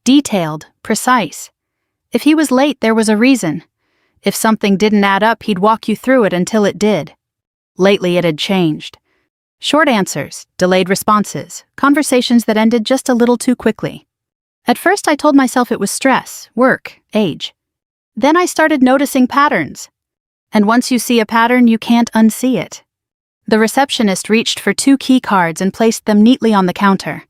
Detailed, precise. If he was late, there was a reason. If something didn't add up, he'd walk you through it until it did. Lately, it had changed. Short answers, delayed responses, conversations that ended just a little too quickly. At first, I told myself it was stress, work, age. Then I started noticing patterns. And once you see a pattern, you can't unsee it. The receptionist reached for 2 key cards and placed them neatly on the counter.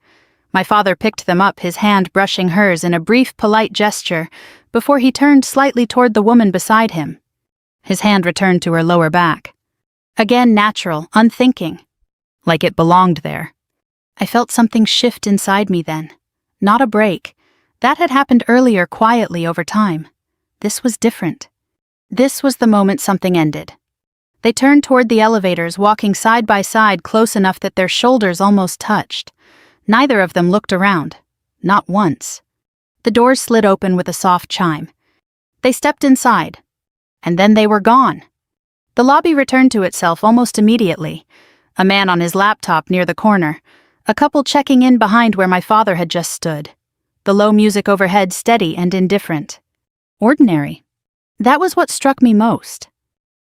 My father picked them up, his hand brushing hers in a brief, polite gesture, before he turned slightly toward the woman beside him. His hand returned to her lower back. Again natural, unthinking. Like it belonged there. I felt something shift inside me then. Not a break. That had happened earlier, quietly over time. This was different. This was the moment something ended. They turned toward the elevators, walking side by side, close enough that their shoulders almost touched. Neither of them looked around. Not once. The doors slid open with a soft chime. They stepped inside. And then they were gone. The lobby returned to itself almost immediately. A man on his laptop near the corner. A couple checking in behind where my father had just stood. The low music overhead steady and indifferent. Ordinary. That was what struck me most.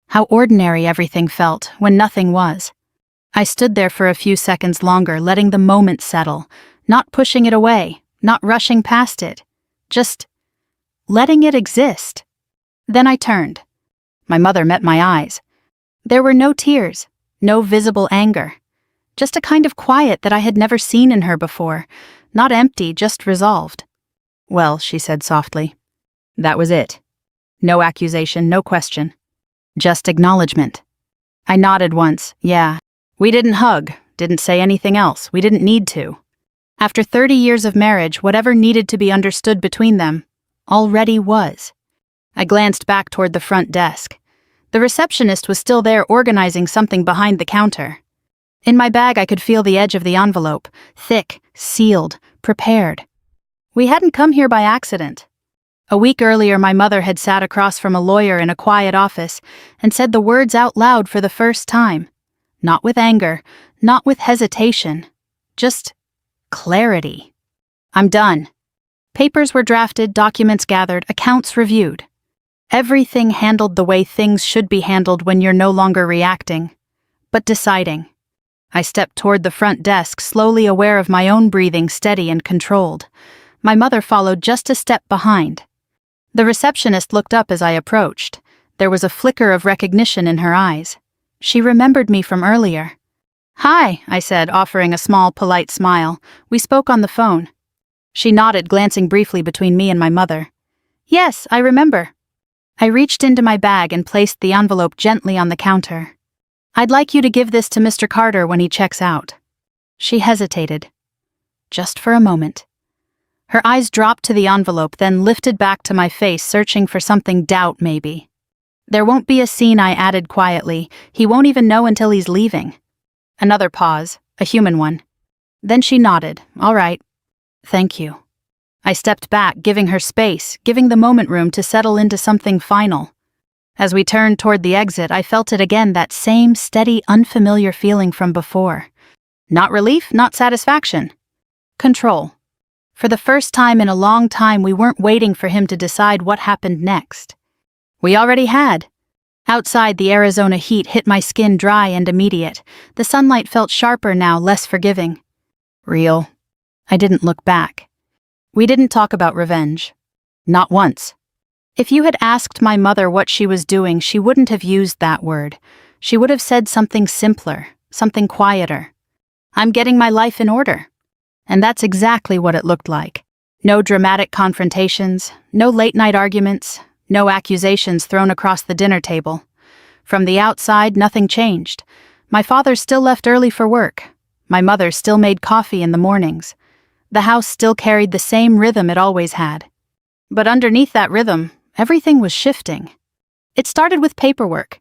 How ordinary everything felt when nothing was. I stood there for a few seconds longer, letting the moment settle, not pushing it away, not rushing past it, just letting it exist. Then I turned. My mother met my eyes. There were no tears, no visible anger. Just a kind of quiet that I had never seen in her before, not empty, just resolved. "Well," she said softly. That was it. No accusation, no question. Just acknowledgement. I nodded once, yeah. We didn't hug, didn't say anything else, we didn't need to. After 30 years of marriage, whatever needed to be understood between them already was. I glanced back toward the front desk. The receptionist was still there, organizing something behind the counter. In my bag, I could feel the edge of the envelope, thick, sealed, prepared. We hadn't come here by accident. A week earlier, my mother had sat across from a lawyer in a quiet office and said the words out loud for the first time. Not with anger, not with hesitation, just clarity. "I'm done." Papers were drafted, documents gathered, accounts reviewed. Everything handled the way things should be handled when you're no longer reacting, but deciding. I stepped toward the front desk, slowly aware of my own breathing, steady and controlled. My mother followed just a step behind. The receptionist looked up as I approached. There was a flicker of recognition in her eyes. She remembered me from earlier. "Hi," I said, offering a small, polite smile. "We spoke on the phone." She nodded, glancing briefly between me and my mother. "Yes, I remember." I reached into my bag and placed the envelope gently on the counter. "I'd like you to give this to Mr. Carter when he checks out." She hesitated. Just for a moment. Her eyes dropped to the envelope, then lifted back to my face, searching for something, doubt maybe. "There won't be a scene," I added quietly. "He won't even know until he's leaving." Another pause, a human one. Then she nodded. "All right. Thank you." I stepped back, giving her space, giving the moment room to settle into something final. As we turned toward the exit, I felt it again, that same steady, unfamiliar feeling from before. Not relief, not satisfaction. Control. For the first time in a long time, we weren't waiting for him to decide what happened next. We already had. Outside, the Arizona heat hit my skin dry and immediate. The sunlight felt sharper now, less forgiving. Real. I didn't look back. We didn't talk about revenge. Not once. If you had asked my mother what she was doing, she wouldn't have used that word. She would have said something simpler, something quieter. "I'm getting my life in order." And that's exactly what it looked like. No dramatic confrontations, no late-night arguments, no accusations thrown across the dinner table. From the outside, nothing changed. My father still left early for work. My mother still made coffee in the mornings. The house still carried the same rhythm it always had. But underneath that rhythm, everything was shifting. It started with paperwork.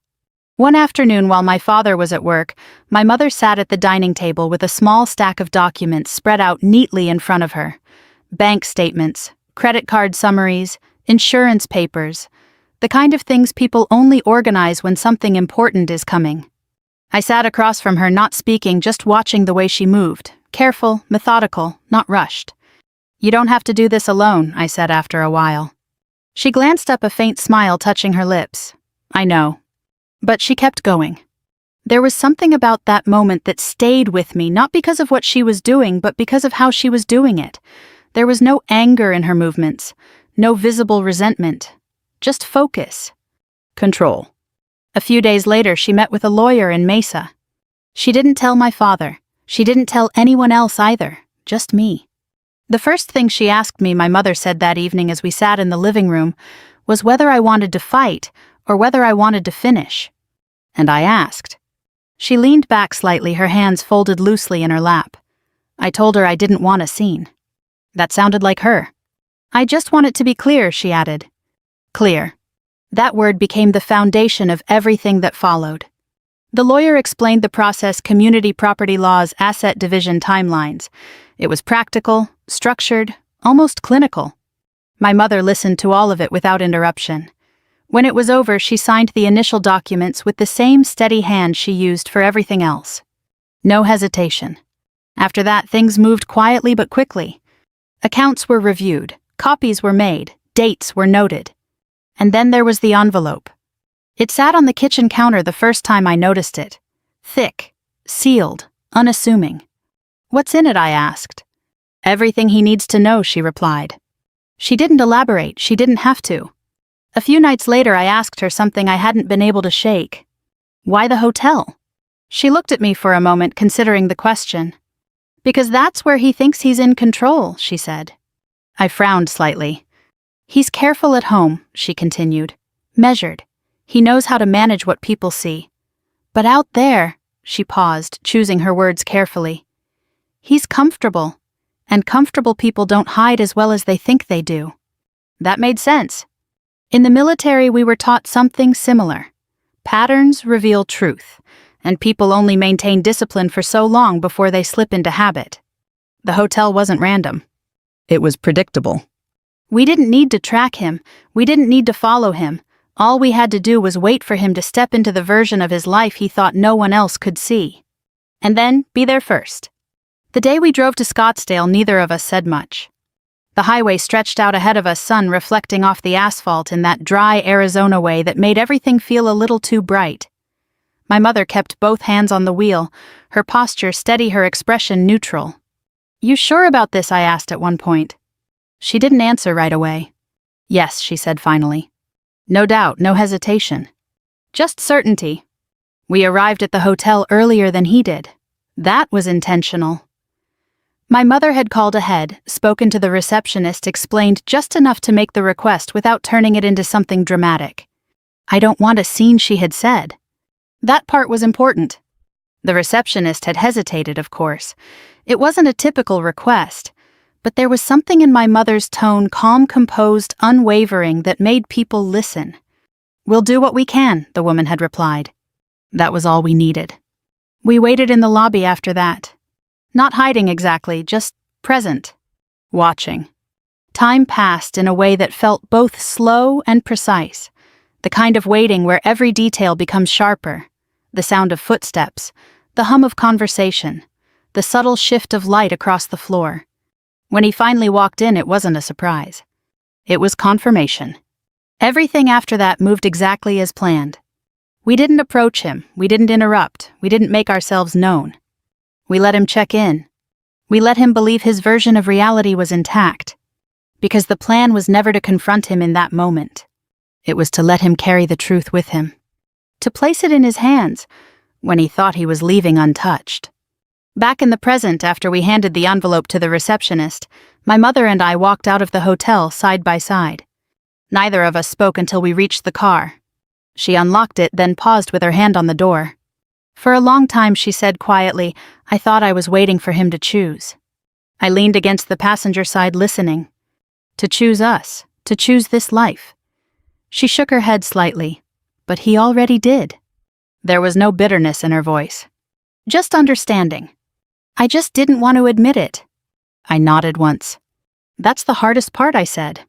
One afternoon while my father was at work, my mother sat at the dining table with a small stack of documents spread out neatly in front of her. Bank statements, credit card summaries, insurance papers, the kind of things people only organize when something important is coming. I sat across from her, not speaking, just watching the way she moved, careful, methodical, not rushed. "You don't have to do this alone," I said after a while. She glanced up, a faint smile touching her lips. "I know." But she kept going. There was something about that moment that stayed with me, not because of what she was doing, but because of how she was doing it. There was no anger in her movements, no visible resentment, just focus. Control. A few days later, she met with a lawyer in Mesa. She didn't tell my father. She didn't tell anyone else either, just me. The first thing she asked me, my mother said that evening as we sat in the living room, was whether I wanted to fight or whether I wanted to finish. And I asked. She leaned back slightly, her hands folded loosely in her lap. I told her I didn't want a scene. That sounded like her. "I just want it to be clear," she added. Clear. That word became the foundation of everything that followed. The lawyer explained the process: community property laws, asset division timelines. It was practical, structured, almost clinical. My mother listened to all of it without interruption. When it was over, she signed the initial documents with the same steady hand she used for everything else. No hesitation. After that, things moved quietly but quickly. Accounts were reviewed, copies were made, dates were noted. And then there was the envelope. It sat on the kitchen counter the first time I noticed it. Thick, sealed, unassuming. "What's in it?" I asked. "Everything he needs to know," she replied. She didn't elaborate, she didn't have to. A few nights later, I asked her something I hadn't been able to shake. "Why the hotel?" She looked at me for a moment, considering the question. "Because that's where he thinks he's in control," she said. I frowned slightly. "He's careful at home," she continued. "Measured. He knows how to manage what people see. But out there," she paused, choosing her words carefully, "he's comfortable. And comfortable people don't hide as well as they think they do." That made sense. In the military, we were taught something similar. Patterns reveal truth, and people only maintain discipline for so long before they slip into habit. The hotel wasn't random. It was predictable. We didn't need to track him. We didn't need to follow him. All we had to do was wait for him to step into the version of his life he thought no one else could see. And then be there first. The day we drove to Scottsdale, neither of us said much. The highway stretched out ahead of us, sun reflecting off the asphalt in that dry Arizona way that made everything feel a little too bright. My mother kept both hands on the wheel, her posture steady, her expression neutral. "You sure about this?" I asked at one point. She didn't answer right away. "Yes," she said finally. No doubt, no hesitation. Just certainty. We arrived at the hotel earlier than he did. That was intentional. My mother had called ahead, spoken to the receptionist, explained just enough to make the request without turning it into something dramatic. "I don't want a scene," she had said. That part was important. The receptionist had hesitated, of course. It wasn't a typical request, but there was something in my mother's tone, calm, composed, unwavering, that made people listen. "We'll do what we can," the woman had replied. That was all we needed. We waited in the lobby after that. Not hiding exactly, just present. Watching. Time passed in a way that felt both slow and precise. The kind of waiting where every detail becomes sharper. The sound of footsteps, the hum of conversation, the subtle shift of light across the floor. When he finally walked in, it wasn't a surprise. It was confirmation. Everything after that moved exactly as planned. We didn't approach him, we didn't interrupt, we didn't make ourselves known. We let him check in. We let him believe his version of reality was intact. Because the plan was never to confront him in that moment. It was to let him carry the truth with him. To place it in his hands when he thought he was leaving untouched. Back in the present, after we handed the envelope to the receptionist, my mother and I walked out of the hotel side by side. Neither of us spoke until we reached the car. She unlocked it, then paused with her hand on the door. For a long time, she said quietly, "I thought I was waiting for him to choose." I leaned against the passenger side listening. To choose us, to choose this life. She shook her head slightly, but he already did. There was no bitterness in her voice. Just understanding. I just didn't want to admit it. I nodded once. That's the hardest part, I said.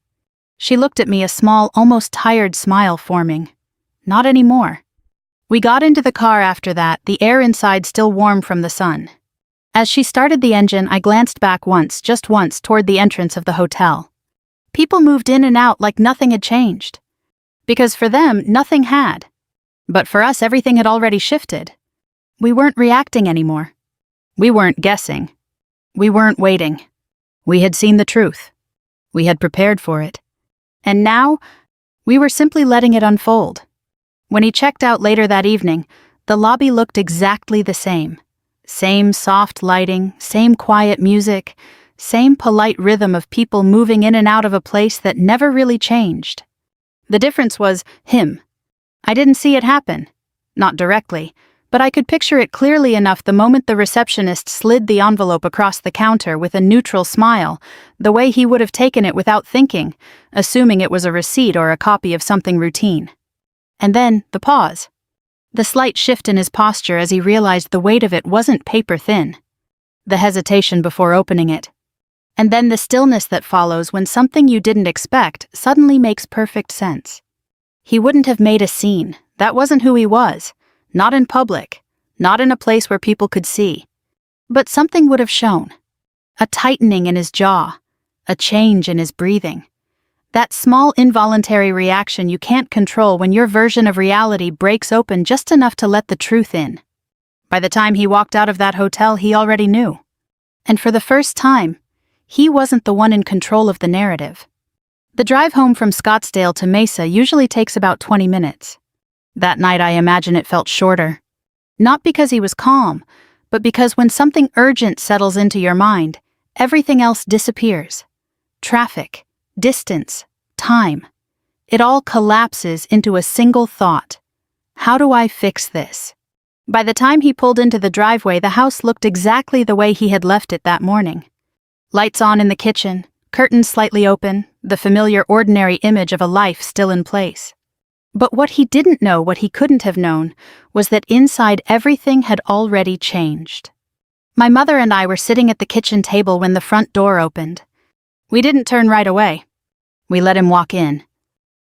She looked at me, a small, almost tired smile forming. Not anymore. We got into the car after that, the air inside still warm from the sun. As she started the engine, I glanced back once, just once, toward the entrance of the hotel. People moved in and out like nothing had changed. Because for them, nothing had. But for us, everything had already shifted. We weren't reacting anymore. We weren't guessing. We weren't waiting. We had seen the truth. We had prepared for it. And now, we were simply letting it unfold. When he checked out later that evening, the lobby looked exactly the same. Same soft lighting, same quiet music, same polite rhythm of people moving in and out of a place that never really changed. The difference was him. I didn't see it happen. Not directly, but I could picture it clearly enough the moment the receptionist slid the envelope across the counter with a neutral smile, the way he would have taken it without thinking, assuming it was a receipt or a copy of something routine. And then, the pause. The slight shift in his posture as he realized the weight of it wasn't paper thin. The hesitation before opening it. And then the stillness that follows when something you didn't expect suddenly makes perfect sense. He wouldn't have made a scene. That wasn't who he was. Not in public. Not in a place where people could see. But something would have shown. A tightening in his jaw. A change in his breathing. That small involuntary reaction you can't control when your version of reality breaks open just enough to let the truth in. By the time he walked out of that hotel, he already knew. And for the first time, he wasn't the one in control of the narrative. The drive home from Scottsdale to Mesa usually takes about 20 minutes. That night, I imagine it felt shorter. Not because he was calm, but because when something urgent settles into your mind, everything else disappears. Traffic, distance, time. It all collapses into a single thought. How do I fix this? By the time he pulled into the driveway, the house looked exactly the way he had left it that morning. Lights on in the kitchen, curtains slightly open, the familiar ordinary image of a life still in place. But what he didn't know, what he couldn't have known, was that inside everything had already changed. My mother and I were sitting at the kitchen table when the front door opened. We didn't turn right away. We let him walk in.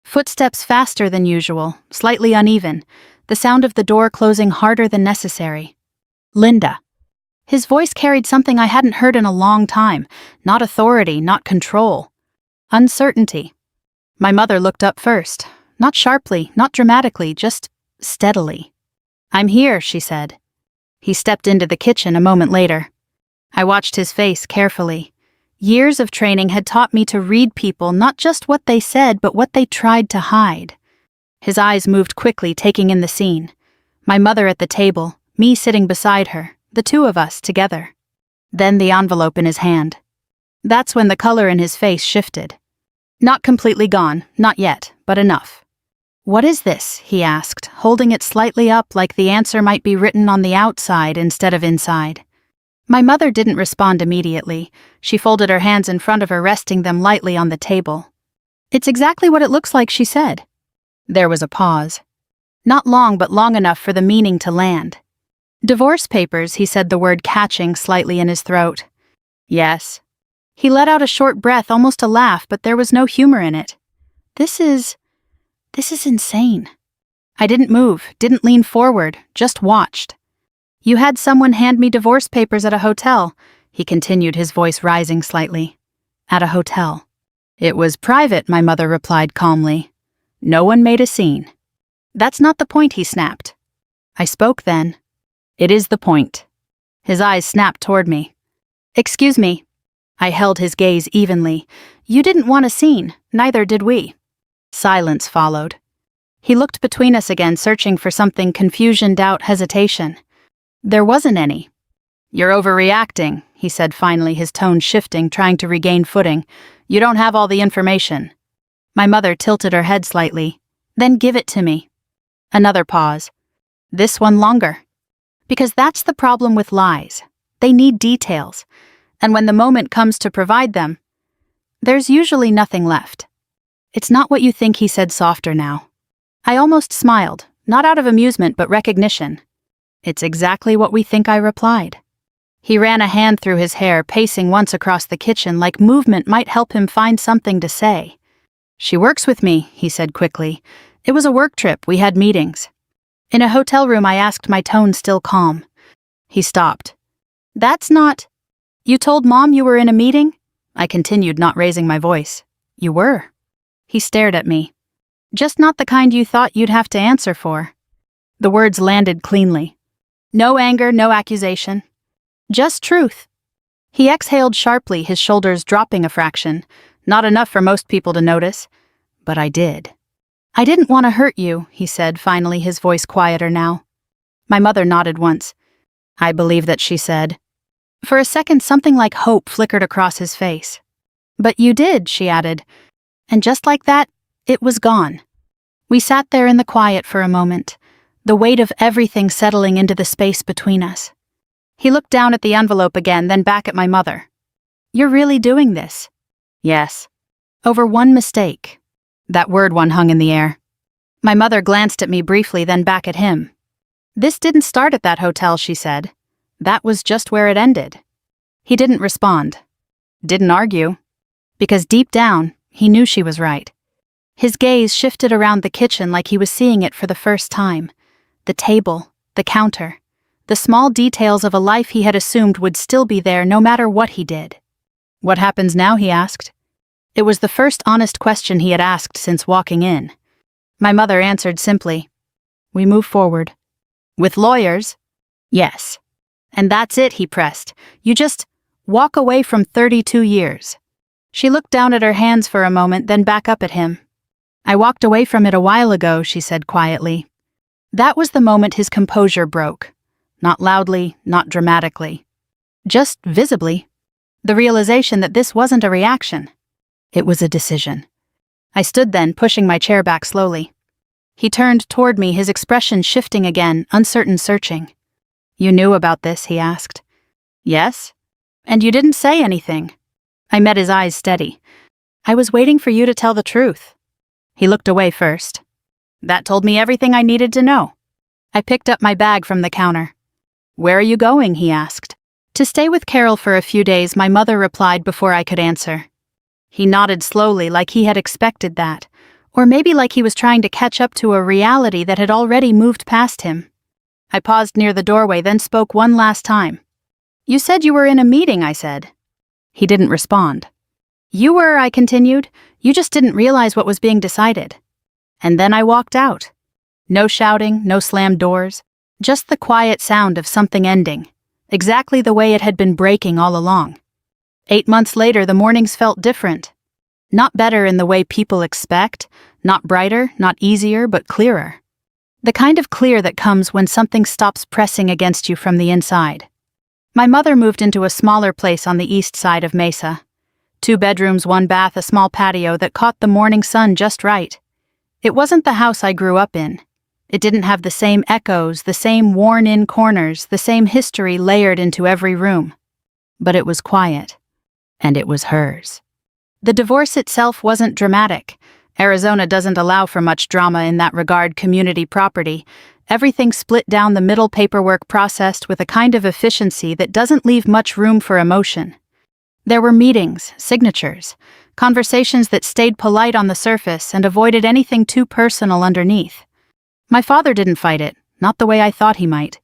Footsteps faster than usual, slightly uneven, the sound of the door closing harder than necessary. Linda. His voice carried something I hadn't heard in a long time, not authority, not control. Uncertainty. My mother looked up first, not sharply, not dramatically, just steadily. "I'm here," she said. He stepped into the kitchen a moment later. I watched his face carefully. Years of training had taught me to read people, not just what they said, but what they tried to hide. His eyes moved quickly, taking in the scene. My mother at the table, me sitting beside her, the two of us together. Then the envelope in his hand. That's when the color in his face shifted. Not completely gone, not yet, but enough. "What is this?" he asked, holding it slightly up like the answer might be written on the outside instead of inside. My mother didn't respond immediately. She folded her hands in front of her, resting them lightly on the table. "It's exactly what it looks like," she said. There was a pause. Not long, but long enough for the meaning to land. "Divorce papers," he said, the word catching slightly in his throat. "Yes." He let out a short breath, almost a laugh, but there was no humor in it. This is insane." I didn't move, didn't lean forward, just watched. "You had someone hand me divorce papers at a hotel," he continued, his voice rising slightly. "At a hotel." "It was private," my mother replied calmly. "No one made a scene." "That's not the point," he snapped. I spoke then. "It is the point." His eyes snapped toward me. "Excuse me." I held his gaze evenly. "You didn't want a scene, neither did we." Silence followed. He looked between us again, searching for something: confusion, doubt, hesitation. There wasn't any. "You're overreacting," he said finally, his tone shifting, trying to regain footing. "You don't have all the information." My mother tilted her head slightly. "Then give it to me." Another pause. This one longer. Because that's the problem with lies. They need details. And when the moment comes to provide them, there's usually nothing left. "It's not what you think," he said softer now. I almost smiled, not out of amusement but recognition. "It's exactly what we think," I replied. He ran a hand through his hair, pacing once across the kitchen like movement might help him find something to say. "She works with me," he said quickly. "It was a work trip, we had meetings." In a hotel room, I asked, my tone still calm. He stopped. "That's not—" "You told Mom you were in a meeting?" I continued, not raising my voice. "You were." He stared at me. "Just not the kind you thought you'd have to answer for." The words landed cleanly. No anger, no accusation. Just truth. He exhaled sharply, his shoulders dropping a fraction. Not enough for most people to notice. But I did. "I didn't want to hurt you," he said, finally, his voice quieter now. My mother nodded once. "I believe that," she said. For a second, something like hope flickered across his face. "But you did," she added. And just like that, it was gone. We sat there in the quiet for a moment, the weight of everything settling into the space between us. He looked down at the envelope again, then back at my mother. "You're really doing this?" "Yes." "Over one mistake." That word one hung in the air. My mother glanced at me briefly, then back at him. "This didn't start at that hotel," she said. "That was just where it ended." He didn't respond. Didn't argue. Because deep down, he knew she was right. His gaze shifted around the kitchen like he was seeing it for the first time. The table, the counter, the small details of a life he had assumed would still be there no matter what he did. "What happens now?" he asked. It was the first honest question he had asked since walking in. My mother answered simply, "We move forward." "With lawyers?" "Yes." "And that's it," he pressed. "You just walk away from 32 years. She looked down at her hands for a moment, then back up at him. "I walked away from it a while ago," she said quietly. That was the moment his composure broke. Not loudly, not dramatically. Just visibly. The realization that this wasn't a reaction. It was a decision. I stood then, pushing my chair back slowly. He turned toward me, his expression shifting again, uncertain, searching. "You knew about this?" he asked. "Yes." "And you didn't say anything?" I met his eyes steady. "I was waiting for you to tell the truth." He looked away first. "That told me everything I needed to know." I picked up my bag from the counter. "Where are you going?" he asked. "To stay with Carol for a few days," my mother replied before I could answer. He nodded slowly, like he had expected that, or maybe like he was trying to catch up to a reality that had already moved past him. I paused near the doorway, then spoke one last time. "You said you were in a meeting," I said. He didn't respond. "You were," I continued. "You just didn't realize what was being decided." And then I walked out. No shouting, no slammed doors, just the quiet sound of something ending, exactly the way it had been breaking all along. 8 months later, the mornings felt different. Not better in the way people expect, not brighter, not easier, but clearer. The kind of clear that comes when something stops pressing against you from the inside. My mother moved into a smaller place on the east side of Mesa. 2 bedrooms, 1 bath, a small patio that caught the morning sun just right. It wasn't the house I grew up in. It didn't have the same echoes, the same worn-in corners, the same history layered into every room. But it was quiet. And it was hers. The divorce itself wasn't dramatic. Arizona doesn't allow for much drama in that regard. Community property. Everything split down the middle, paperwork processed with a kind of efficiency that doesn't leave much room for emotion. There were meetings, signatures, conversations that stayed polite on the surface and avoided anything too personal underneath. My father didn't fight it, not the way I thought he might.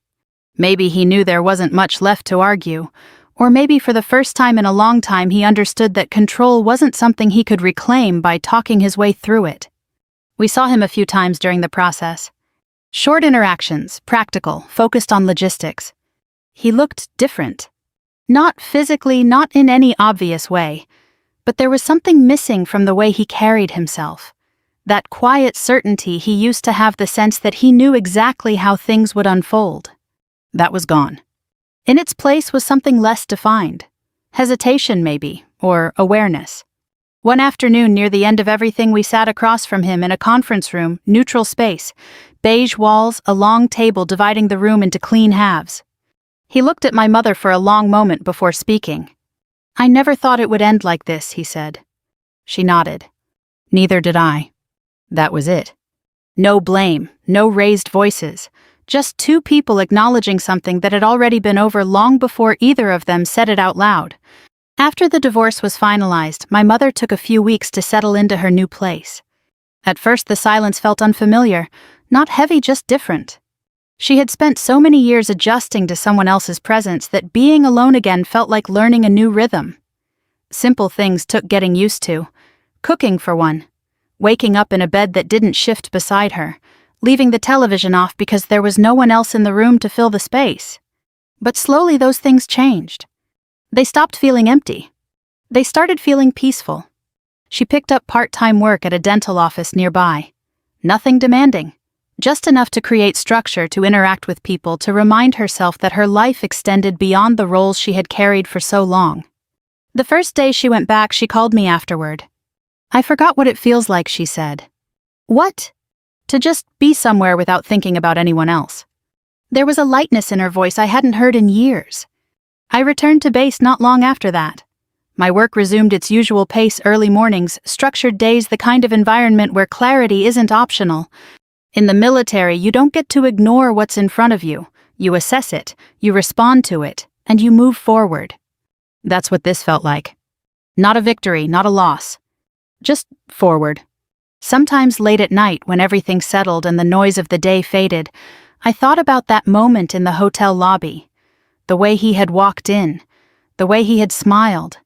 Maybe he knew there wasn't much left to argue, or maybe for the first time in a long time he understood that control wasn't something he could reclaim by talking his way through it. We saw him a few times during the process. Short interactions, practical, focused on logistics. He looked different. Not physically, not in any obvious way, but there was something missing from the way he carried himself. That quiet certainty he used to have, the sense that he knew exactly how things would unfold. That was gone. In its place was something less defined. Hesitation, maybe, or awareness. One afternoon near the end of everything, we sat across from him in a conference room, neutral space, beige walls, a long table dividing the room into clean halves. He looked at my mother for a long moment before speaking. "I never thought it would end like this," he said. She nodded. "Neither did I." That was it. No blame, no raised voices, just two people acknowledging something that had already been over long before either of them said it out loud. After the divorce was finalized, my mother took a few weeks to settle into her new place. At first, the silence felt unfamiliar, not heavy, just different. She had spent so many years adjusting to someone else's presence that being alone again felt like learning a new rhythm. Simple things took getting used to. Cooking, for one. Waking up in a bed that didn't shift beside her. Leaving the television off because there was no one else in the room to fill the space. But slowly those things changed. They stopped feeling empty. They started feeling peaceful. She picked up part-time work at a dental office nearby. Nothing demanding. Just enough to create structure to interact with people, to remind herself that her life extended beyond the roles she had carried for so long. The first day she went back, she called me afterward. "I forgot what it feels like," she said. "What?" "To just be somewhere without thinking about anyone else." There was a lightness in her voice I hadn't heard in years. I returned to base not long after that. My work resumed its usual pace: early mornings, structured days, the kind of environment where clarity isn't optional. In the military, you don't get to ignore what's in front of you. You assess it, you respond to it, and you move forward. That's what this felt like. Not a victory, not a loss. Just forward. Sometimes late at night, when everything settled and the noise of the day faded, I thought about that moment in the hotel lobby. The way he had walked in, the way he had smiled,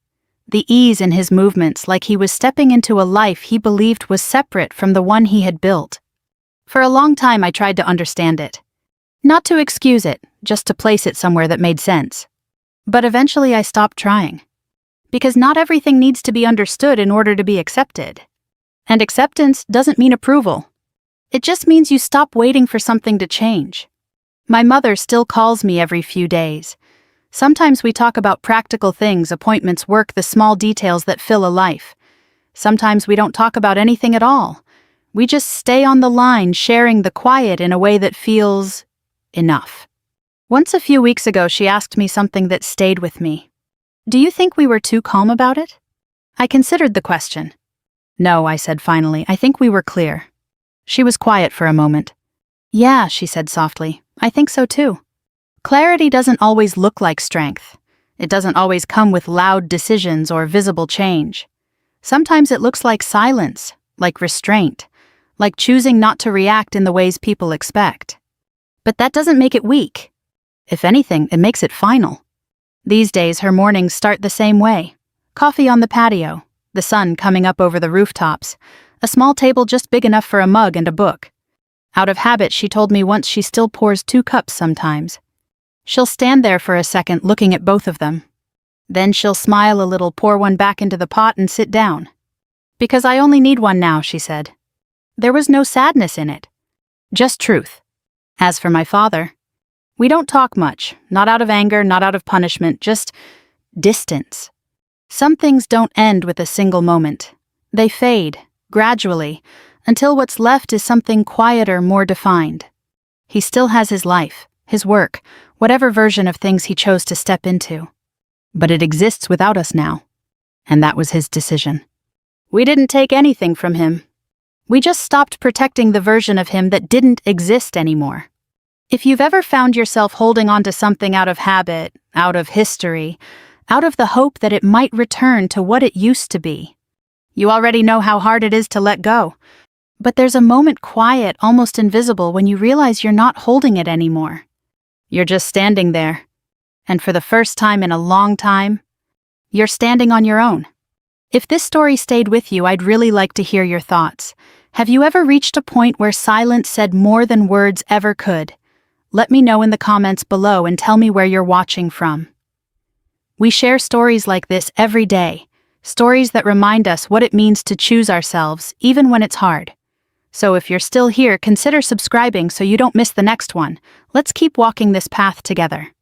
the ease in his movements, like he was stepping into a life he believed was separate from the one he had built. For a long time I tried to understand it. Not to excuse it, just to place it somewhere that made sense. But eventually I stopped trying. Because not everything needs to be understood in order to be accepted. And acceptance doesn't mean approval. It just means you stop waiting for something to change. My mother still calls me every few days. Sometimes we talk about practical things, appointments, work, the small details that fill a life. Sometimes we don't talk about anything at all. We just stay on the line, sharing the quiet in a way that feels enough. Once a few weeks ago, she asked me something that stayed with me. "Do you think we were too calm about it?" I considered the question. "No," I said finally, "I think we were clear." She was quiet for a moment. "Yeah," she said softly, "I think so too." Clarity doesn't always look like strength. It doesn't always come with loud decisions or visible change. Sometimes it looks like silence, like restraint, like choosing not to react in the ways people expect. But that doesn't make it weak. If anything, it makes it final. These days, her mornings start the same way. Coffee on the patio, the sun coming up over the rooftops, a small table just big enough for a mug and a book. Out of habit, she told me once, she still pours 2 cups sometimes. She'll stand there for a second looking at both of them. Then she'll smile a little, pour one back into the pot and sit down. "Because I only need one now," she said. There was no sadness in it. Just truth. As for my father, we don't talk much, not out of anger, not out of punishment, just distance. Some things don't end with a single moment. They fade, gradually, until what's left is something quieter, more defined. He still has his life, his work, whatever version of things he chose to step into. But it exists without us now. And that was his decision. We didn't take anything from him. We just stopped protecting the version of him that didn't exist anymore. If you've ever found yourself holding on to something out of habit, out of history, out of the hope that it might return to what it used to be, you already know how hard it is to let go. But there's a moment, quiet, almost invisible, when you realize you're not holding it anymore. You're just standing there. And for the first time in a long time, you're standing on your own. If this story stayed with you, I'd really like to hear your thoughts. Have you ever reached a point where silence said more than words ever could? Let me know in the comments below and tell me where you're watching from. We share stories like this every day, stories that remind us what it means to choose ourselves, even when it's hard. So if you're still here, consider subscribing so you don't miss the next one. Let's keep walking this path together.